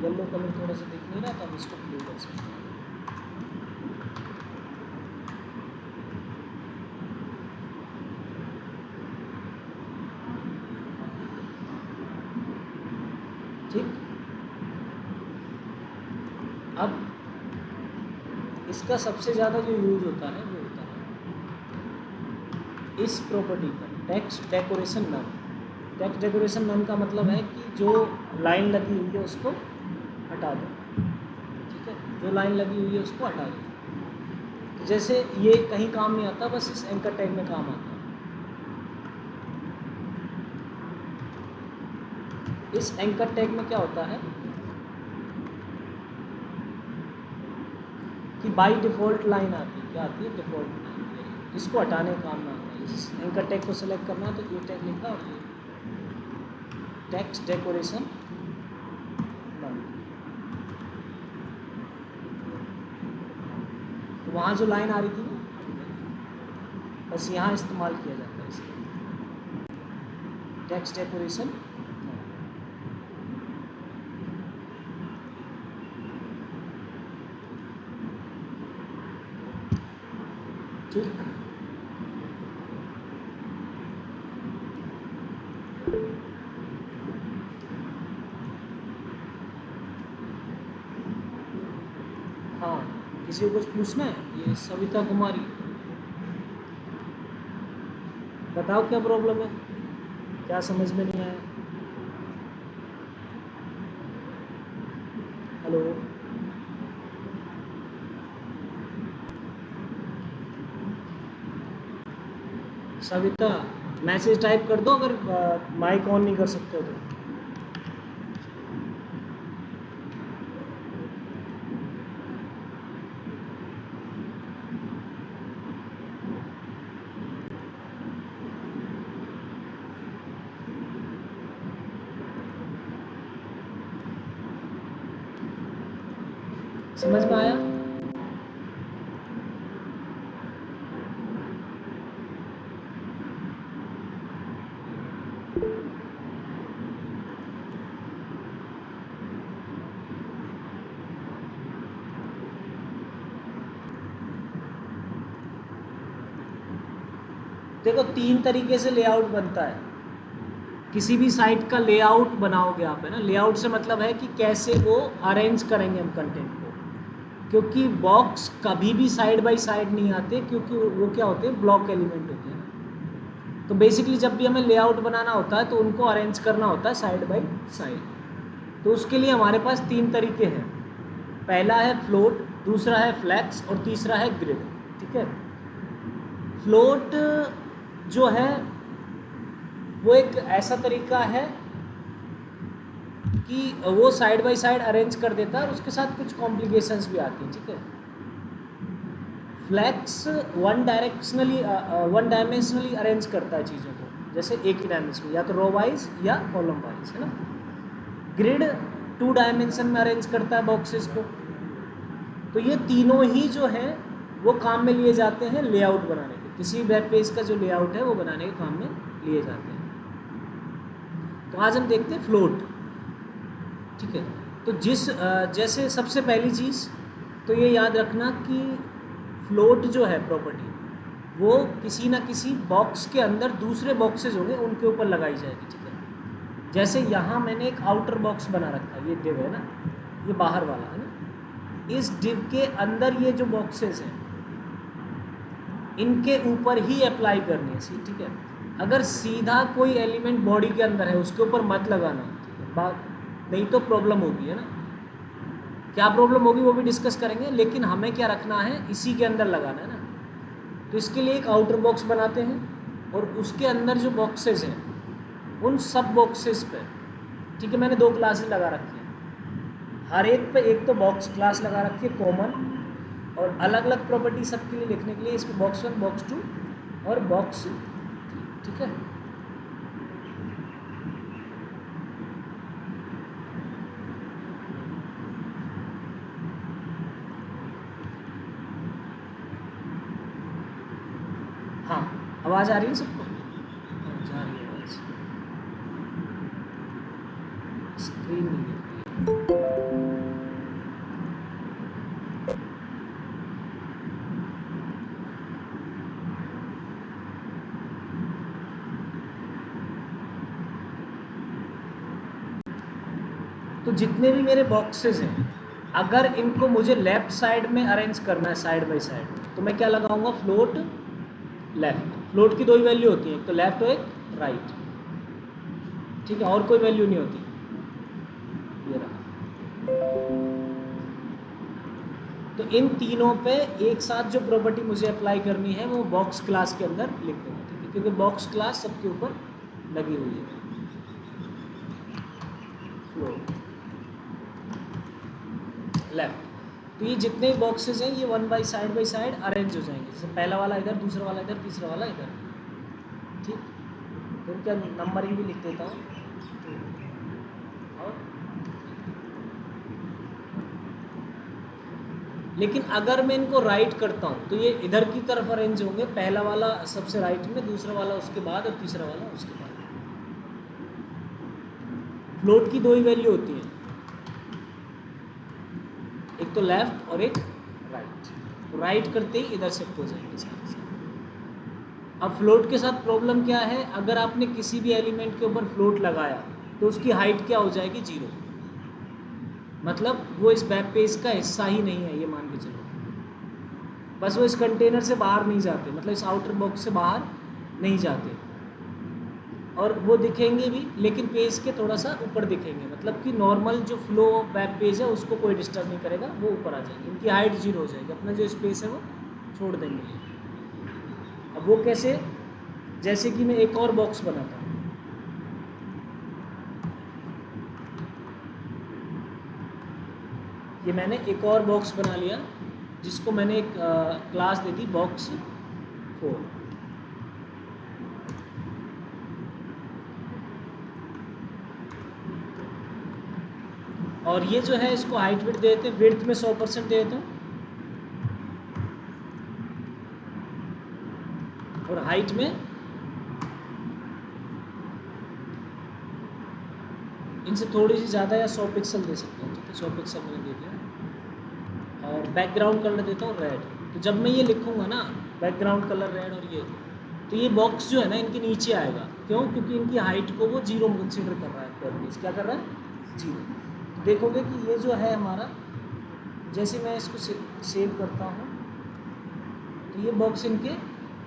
येलो कलर थोड़ा सा दिख नहीं रहा, तो हम इसको ब्लू कर सकते हैं। ठीक, अब इसका सबसे ज़्यादा जो यूज होता है वो होता है इस प्रॉपर्टी का, text decoration none. Text decoration none का मतलब है कि जो लाइन लगी हुई है उसको हटा दो। ठीक है, जो लाइन लगी हुई है उसको हटा दो। तो जैसे ये कहीं काम नहीं आता, बस इस एंकर टैग में काम आता है। इस एंकर टैग में क्या होता है कि बाय डिफ़ॉल्ट लाइन आती है। क्या आती है? Default line. इसको हटाने का काम ना आता है। इस एंकर टैग को सेलेक्ट करना है तो ये टैग लिखा, और ये टेक्स्ट डेकोरेशन नन। तो वहाँ जो लाइन आ रही थी ना, बस यहाँ इस्तेमाल किया जाता है इसका, टेक्स्ट डेकोरेशन। ठीक। हाँ, किसी को कुछ पूछना है? ये सविता कुमारी, बताओ क्या प्रॉब्लम है, क्या समझ में नहीं आया? हेलो, सविता मैसेज टाइप कर दो अगर माइक ऑन नहीं कर सकते हो तो। समझ में आया? देखो, तीन तरीके से लेआउट बनता है। किसी भी साइट का लेआउट बनाओगे आप, है ना। लेआउट से मतलब है कि कैसे वो अरेंज करेंगे हम कंटेंट को, क्योंकि बॉक्स कभी भी साइड बाय साइड नहीं आते, क्योंकि वो क्या होते हैं, ब्लॉक एलिमेंट होते हैं। तो बेसिकली जब भी हमें लेआउट बनाना होता है तो उनको अरेंज करना होता है साइड बाय साइड। तो उसके लिए हमारे पास तीन तरीके हैं। पहला है फ्लोट, दूसरा है फ्लैक्स और तीसरा है ग्रिड। ठीक है। फ्लोट जो है वो एक ऐसा तरीका है कि वो साइड बाय साइड अरेंज कर देता है और उसके साथ कुछ कॉम्प्लिकेशंस भी आती हैं। ठीक है। फ्लैक्स वन डायमेंशनली अरेंज करता है चीज़ों को, जैसे एक ही डायमेंशन, या तो रो वाइज या कॉलम वाइज, है ना। ग्रिड 2 डायमेंशन में अरेंज करता है बॉक्सेस को। तो ये तीनों ही जो है वो काम में लिए जाते हैं लेआउट बनाने के। किसी वेब पेज का जो लेआउट है वो बनाने के काम में लिए जाते हैं। तो आज हम देखते हैं फ्लोट। ठीक है। तो जैसे सबसे पहली चीज़ तो ये याद रखना कि फ्लोट जो है प्रॉपर्टी, वो किसी ना किसी बॉक्स के अंदर दूसरे बॉक्सेस होंगे उनके ऊपर लगाई जाएगी। ठीक है। जैसे यहाँ मैंने एक आउटर बॉक्स बना रखा है, ये डिव है ना, ये बाहर वाला है ना। इस डिव के अंदर ये जो बॉक्सेस हैं इनके ऊपर ही अप्लाई करनी है। ठीक है। अगर सीधा कोई एलिमेंट बॉडी के अंदर है उसके ऊपर मत लगाना, बात नहीं तो प्रॉब्लम होगी, है ना। क्या प्रॉब्लम होगी वो भी डिस्कस करेंगे, लेकिन हमें क्या रखना है, इसी के अंदर लगाना है ना। तो इसके लिए एक आउटर बॉक्स बनाते हैं और उसके अंदर जो बॉक्सेस हैं उन सब बॉक्सेस पे, ठीक है, मैंने 2 क्लासेस लगा रखी हैं। हर एक पे एक तो बॉक्स क्लास लगा रखी है कॉमन, और अलग अलग प्रॉपर्टी सबके लिए लिखने के लिए इसमें बॉक्स 1, बॉक्स 2 और बॉक्स 3। ठीक है। हाँ, आवाज़ आ रही है सबको? हाँ, जा रही है आवाज़। स्क्रीन नहीं दिख रही है। तो जितने भी मेरे बॉक्सेस हैं, अगर इनको मुझे लेफ्ट साइड में अरेंज करना है साइड बाय साइड, तो मैं क्या लगाऊंगा, फ्लोट लेफ्ट। फ्लोट की 2 ही वैल्यू होती है, एक तो लेफ्ट और एक राइट। ठीक है, और कोई वैल्यू नहीं होती। ये रहा। तो इन तीनों पे एक साथ जो प्रॉपर्टी मुझे अप्लाई करनी है वो बॉक्स क्लास के अंदर लिख दूँगा। ठीक है, क्योंकि बॉक्स क्लास सबके ऊपर लगी हुई है। Float left. तो ये जितने बॉक्सेस हैं ये 1 बाय साइड अरेंज हो जाएंगे। जैसे पहला वाला इधर, दूसरा वाला इधर, तीसरा वाला इधर। ठीक। तो क्या नंबरिंग भी लिख देता हूँ। और लेकिन अगर मैं इनको राइट करता हूँ तो ये इधर की तरफ अरेंज होंगे। पहला वाला सबसे राइट में, दूसरा वाला उसके बाद और तीसरा वाला उसके बाद। फ्लोट की 2 ही वैल्यू होती है, एक तो लेफ्ट और एक राइट। तो राइट करते ही इधर शिफ्ट हो जाएंगे सारे। अब फ्लोट के साथ प्रॉब्लम क्या है, अगर आपने किसी भी एलिमेंट के ऊपर फ्लोट लगाया तो उसकी हाइट क्या हो जाएगी, 0। मतलब वो इस वेब पेज का हिस्सा ही नहीं है, ये मान के चलो। बस वो इस कंटेनर से बाहर नहीं जाते, मतलब इस आउटर बॉक्स से बाहर नहीं जाते, और वो दिखेंगे भी लेकिन पेज के थोड़ा सा ऊपर दिखेंगे, मतलब कि नॉर्मल जो फ्लो वेब पेज है उसको कोई डिस्टर्ब नहीं करेगा, वो ऊपर आ जाएगी, इनकी हाइट 0 हो जाएगी, अपना जो स्पेस है वो छोड़ देंगे। अब वो कैसे, जैसे कि मैं एक और बॉक्स बनाता हूँ, ये मैंने एक और बॉक्स बना लिया जिसको मैंने एक क्लास दे दी बॉक्स 4। और ये जो है इसको हाइट विड्थ दे देते हैं, विड्थ में 100% दे देता हूँ और हाइट में इनसे थोड़ी सी ज़्यादा या 100 पिक्सल दे सकता हूँ, ठीक है, 100 पिक्सल मैंने दे दिया। और बैकग्राउंड कलर देता हूँ रेड। तो जब मैं ये लिखूँगा ना बैकग्राउंड कलर रेड और ये, तो ये बॉक्स जो है ना इनके नीचे आएगा, क्यों, क्योंकि इनकी हाइट को वो 0 कंसिडर कर रहा है, पेज क्या कर रहा है, 0। देखोगे कि ये जो है हमारा, जैसे मैं इसको सेव करता हूँ तो ये बॉक्स इनके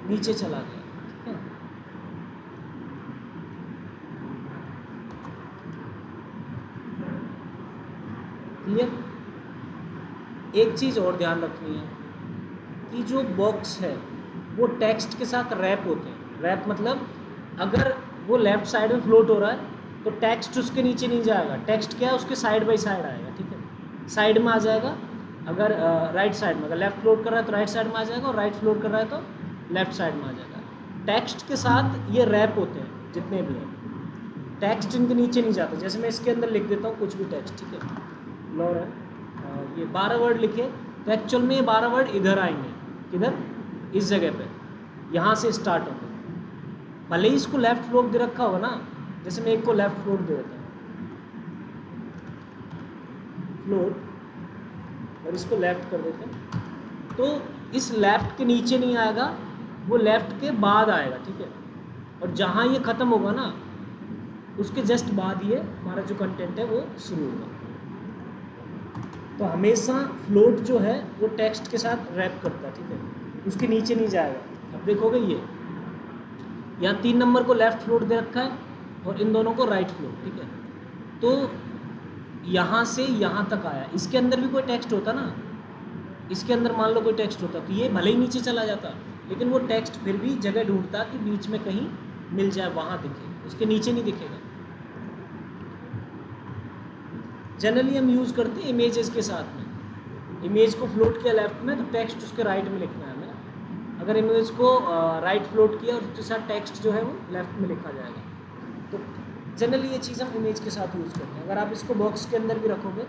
नीचे चला गया, ठीक है। क्लियर। एक चीज़ और ध्यान रखनी है कि जो बॉक्स है वो टेक्स्ट के साथ रैप होते हैं। रैप मतलब अगर वो लेफ्ट साइड में फ्लोट हो रहा है तो टेक्स्ट उसके नीचे नहीं जाएगा, टेक्स्ट क्या है उसके साइड बाई साइड आएगा, ठीक है, साइड में आ जाएगा। अगर राइट साइड में, अगर लेफ्ट फ्लोट कर रहा है तो राइट साइड में आ जाएगा, और राइट फ्लोट कर रहा है तो लेफ्ट साइड में आ जाएगा। टेक्स्ट के साथ ये रैप होते हैं जितने भी हैं, टेक्स्ट इनके नीचे नहीं जाता। जैसे मैं इसके अंदर लिख देता हूँ कुछ भी टेक्स्ट, ठीक है, लॉरेन ये 12 वर्ड लिखे, तो एक्चुअल में ये 12 वर्ड इधर आएंगे, किधर, इस जगह पे, यहाँ से स्टार्ट होंगे। भले ही इसको लेफ्ट फ्लोट दे रखा होगा ना, जैसे मैं एक को लेफ्ट फ्लोट दे देता हूँ, फ्लोट, और इसको लेफ्ट कर देते हैं, तो इस लेफ्ट के नीचे नहीं आएगा, वो लेफ्ट के बाद आएगा, ठीक है। और जहाँ ये ख़त्म होगा ना उसके जस्ट बाद ये हमारा जो कंटेंट है वो शुरू होगा। तो हमेशा फ्लोट जो है वो टेक्स्ट के साथ रैप करता है, ठीक है, उसके नीचे नहीं जाएगा। अब देखोगे ये यहाँ 3 नंबर को लेफ्ट फ्लोट दे रखा है और इन दोनों को राइट फ्लोट, ठीक है। तो यहाँ से यहाँ तक आया, इसके अंदर भी कोई टेक्स्ट होता ना, इसके अंदर मान लो कोई टेक्स्ट होता तो ये भले ही नीचे चला जाता, लेकिन वो टेक्स्ट फिर भी जगह ढूंढता कि बीच में कहीं मिल जाए, वहाँ दिखे, उसके नीचे नहीं दिखेगा। जनरली हम यूज़ करते हैं इमेजेस के साथ में, इमेज को फ्लोट किया लेफ्ट में तो टेक्स्ट उसके राइट में लिखना है हमें। अगर इमेज को राइट फ्लोट किया और उसके साथ टेक्स्ट जो है वो लेफ्ट में लिखा जाएगा। तो जनरली ये चीज़ हम इमेज के साथ यूज़ करते हैं। अगर आप इसको बॉक्स के अंदर भी रखोगे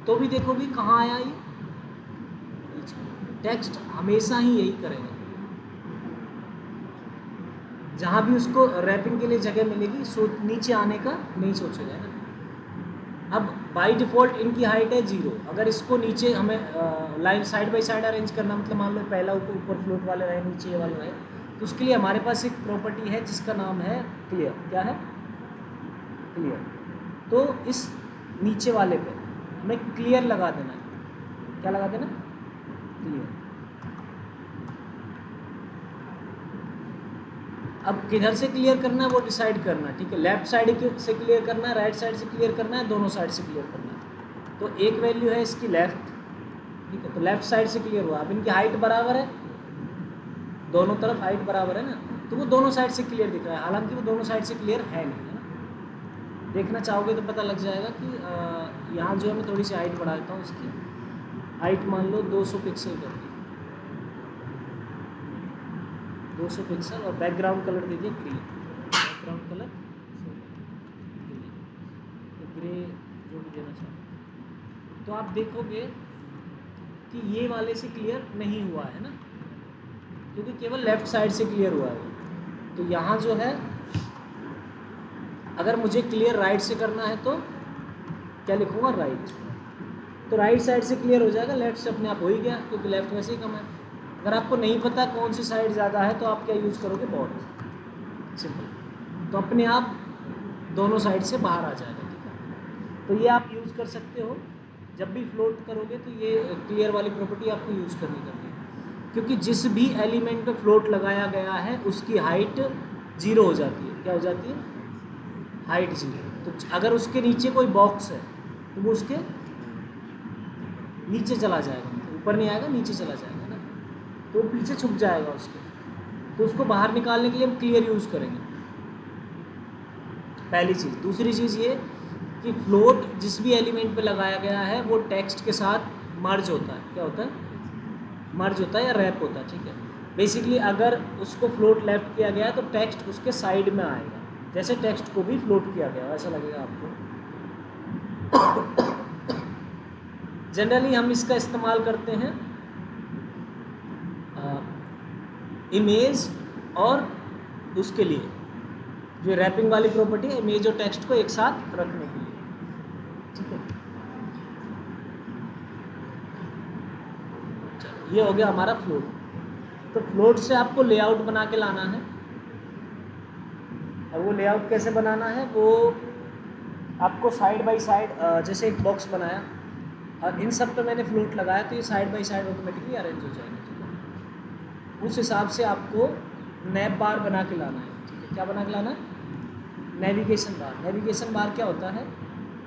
तो भी देखोगे कहाँ आया ये, टेक्स्ट हमेशा ही यही करेगा, जहाँ भी उसको रैपिंग के लिए जगह मिलेगी नीचे आने का नहीं सोचेगा ना। अब बाय डिफ़ॉल्ट इनकी हाइट है 0। अगर इसको नीचे हमें line side by side arrange करना, मतलब मान लो पहला ऊपर फ्लोट वाले रहे, नीचे ये वाले रहे, तो उसके लिए हमारे पास एक प्रॉपर्टी है जिसका नाम है क्लियर। क्या है, क्लियर। तो इस नीचे वाले पे हमें क्लियर लगा देना है। क्या लगा देना, क्लियर। अब किधर से क्लियर करना है वो डिसाइड करना है, ठीक है। लेफ्ट साइड से क्लियर करना है, राइट साइड से क्लियर करना है, दोनों साइड से क्लियर करना है। तो एक वैल्यू है इसकी लेफ्ट, ठीक है, तो लेफ्ट साइड से क्लियर हुआ। अब इनकी हाइट बराबर है, दोनों तरफ हाइट बराबर है ना, तो वो दोनों साइड से क्लियर दिख रहा है। हालांकि वो दोनों साइड से क्लियर है नहीं, है ना। देखना चाहोगे तो पता लग जाएगा कि यहाँ जो है मैं थोड़ी सी हाइट बढ़ा देता हूँ। इसकी हाइट मान लो 200 पिक्सल कर दी, 200 पिक्सल, और बैकग्राउंड कलर दे दिया ग्रीन, बैकग्राउंड कलर ग्रे जो भी देना चाहते। तो आप देखोगे कि ये वाले से क्लियर नहीं हुआ है ना, क्योंकि केवल लेफ्ट साइड से क्लियर हुआ है। तो यहाँ जो है अगर मुझे क्लियर राइट से करना है तो क्या लिखूँगा, राइट। तो राइट साइड से क्लियर हो जाएगा, लेफ्ट से अपने आप हो ही गया क्योंकि लेफ्ट वैसे ही कम है। अगर आपको नहीं पता कौन सी साइड ज़्यादा है तो आप क्या यूज़ करोगे, बॉर्डर, सिंपल। तो अपने आप दोनों साइड से बाहर आ जाएगा, ठीक है। तो ये आप यूज़ कर सकते हो जब भी फ्लोट करोगे, तो ये क्लियर वाली प्रॉपर्टी आपको यूज़ करनी है, क्योंकि जिस भी एलिमेंट पे फ्लोट लगाया गया है उसकी हाइट 0 हो जाती है। क्या हो जाती है, हाइट 0। तो अगर उसके नीचे कोई बॉक्स है तो वो उसके नीचे चला जाएगा, मतलब ऊपर नहीं आएगा, नीचे चला जाएगा ना, तो पीछे छुप जाएगा उसके। तो उसको बाहर निकालने के लिए हम क्लियर यूज़ करेंगे, पहली चीज़। दूसरी चीज़ ये कि फ्लोट जिस भी एलिमेंट पे लगाया गया है वो टेक्स्ट के साथ मर्ज होता है। क्या होता है, मर्ज होता है या रैप होता है, ठीक है। बेसिकली अगर उसको फ्लोट लेफ्ट किया गया है तो टेक्स्ट उसके साइड में आएगा, जैसे टेक्स्ट को भी फ्लोट किया गया ऐसा लगेगा आपको। जनरली हम इसका इस्तेमाल करते हैं इमेज और उसके लिए, जो रैपिंग वाली प्रॉपर्टी है, इमेज और टेक्स्ट को एक साथ रखने के लिए, ठीक है। ये हो गया हमारा फ्लोट। तो फ्लोट से आपको लेआउट बना के लाना है, और वो लेआउट कैसे बनाना है, वो आपको साइड बाय साइड, जैसे एक बॉक्स बनाया और इन सब पे मैंने फ्लोट लगाया तो ये side by side automatically arrange हो जाएगा, ठीक है। उस हिसाब से आपको नैप बार बना के लाना है, ठीक है। क्या बना के लाना है, नेविगेशन बार। नेविगेशन बार क्या होता है,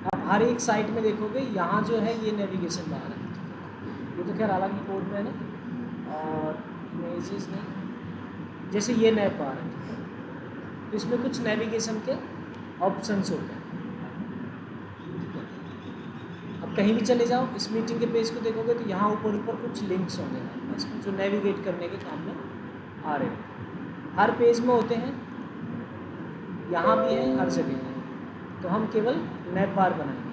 आप हर एक साइट में देखोगे यहाँ जो है ये नेविगेशन बार है, ये तो खैर हालांकि कोड में है ना, और इमेजेस नहीं, जैसे ये नैप बार है, ठीक है। तो इसमें कुछ नेविगेशन के ऑप्शंस होते हैं। अब कहीं भी चले जाओ, इस मीटिंग के पेज को देखोगे तो यहाँ ऊपर ऊपर कुछ लिंक्स होंगे इसमें, जो नेविगेट करने के काम में आ रहे हैं। हर पेज में होते हैं, यहाँ भी है, हर जगह है। तो हम केवल नैप बार बनाएंगे।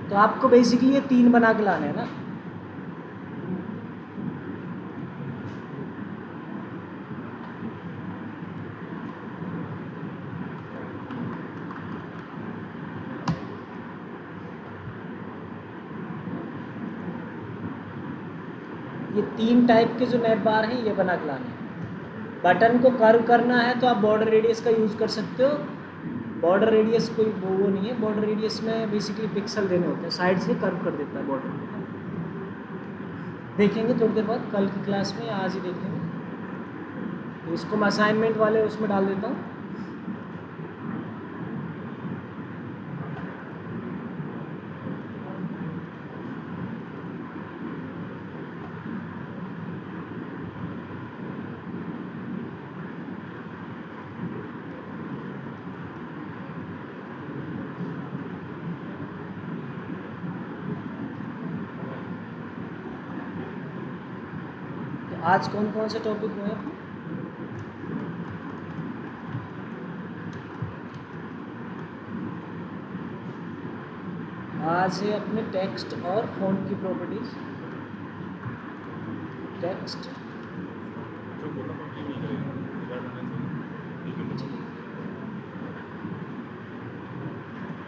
तो आपको बेसिकली ये 3 बना के लाने हैं ना। ये 3 टाइप के जो नैप बार हैं ये बना के लाने हैं। बटन को कर्व करना है तो आप बॉर्डर रेडियस का यूज़ कर सकते हो। बॉर्डर रेडियस कोई वो नहीं है, बॉर्डर रेडियस में बेसिकली पिक्सल देने होते हैं, साइड से कर्व कर देता है बॉर्डर। देखेंगे थोड़ी देर बाद, कल की क्लास में, आज ही देखेंगे। तो इसको मैं असाइनमेंट वाले उसमें डाल देता हूँ। आज कौन कौन से टॉपिक हुए हैं? आज है अपने टेक्स्ट और फ़ॉन्ट की प्रॉपर्टीज। टेक्स्ट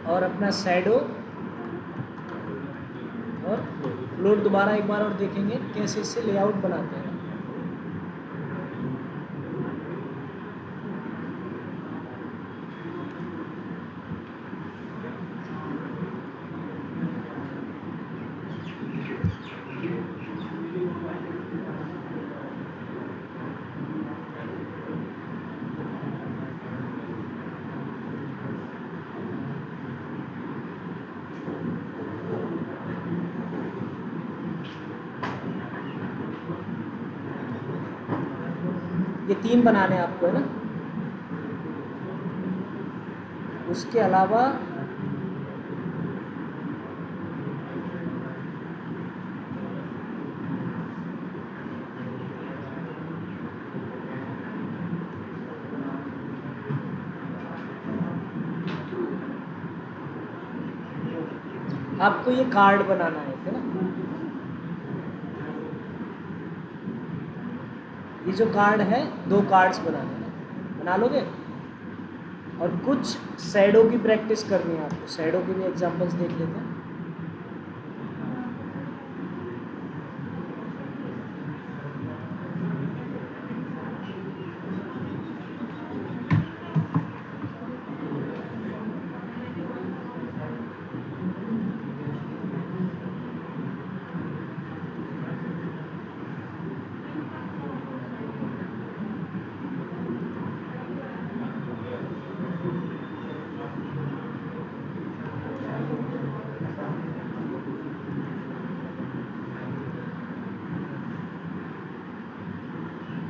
और अपना शैडो और फ्लोट। दोबारा एक बार और देखेंगे कैसे इससे लेआउट बनाते हैं। ये 3 बनाने हैं आपको, है ना। उसके अलावा आपको ये कार्ड बनाना है ना, ये जो कार्ड है 2 कार्ड्स बनाने हैं, बना लोगे? और कुछ शैडो की प्रैक्टिस करनी है आपको, शैडो के भी एग्जांपल्स देख लेते हैं।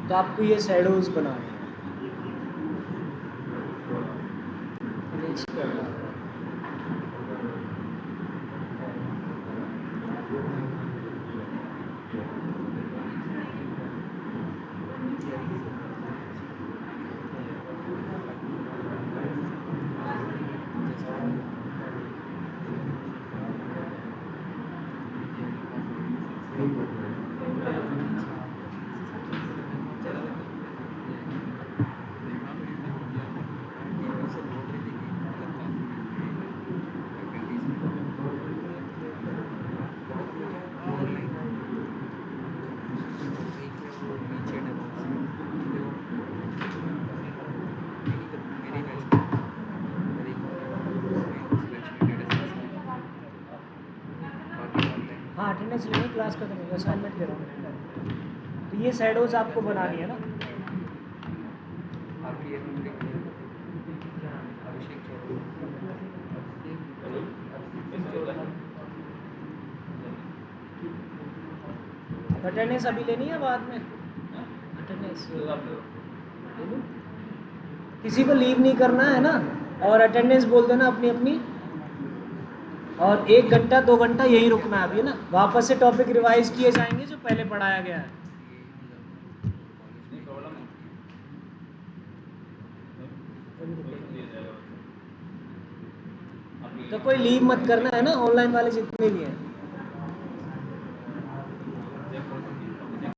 तो आपको ये शैडोज बनाने हैं। हाँ अटेंडेंस लेनी, क्लास का करेंगे, असाइनमेंट दे रहा हूँ। तो ये शैडोज आपको बनानी है ना। आपकी अभिषेक अटेंडेंस अभी लेनी है बाद में? अटेंडेंस ले लूँ? किसी को लीव नहीं करना है ना, और अटेंडेंस बोल देना अपनी अपनी, और 1 घंटा 2 घंटा यही रुकना है अभी ना। वापस से टॉपिक रिवाइज किए जाएंगे जो पहले पढ़ाया गया है। तो कोई लीव मत करना है ना, ऑनलाइन वाले जितने भी हैं।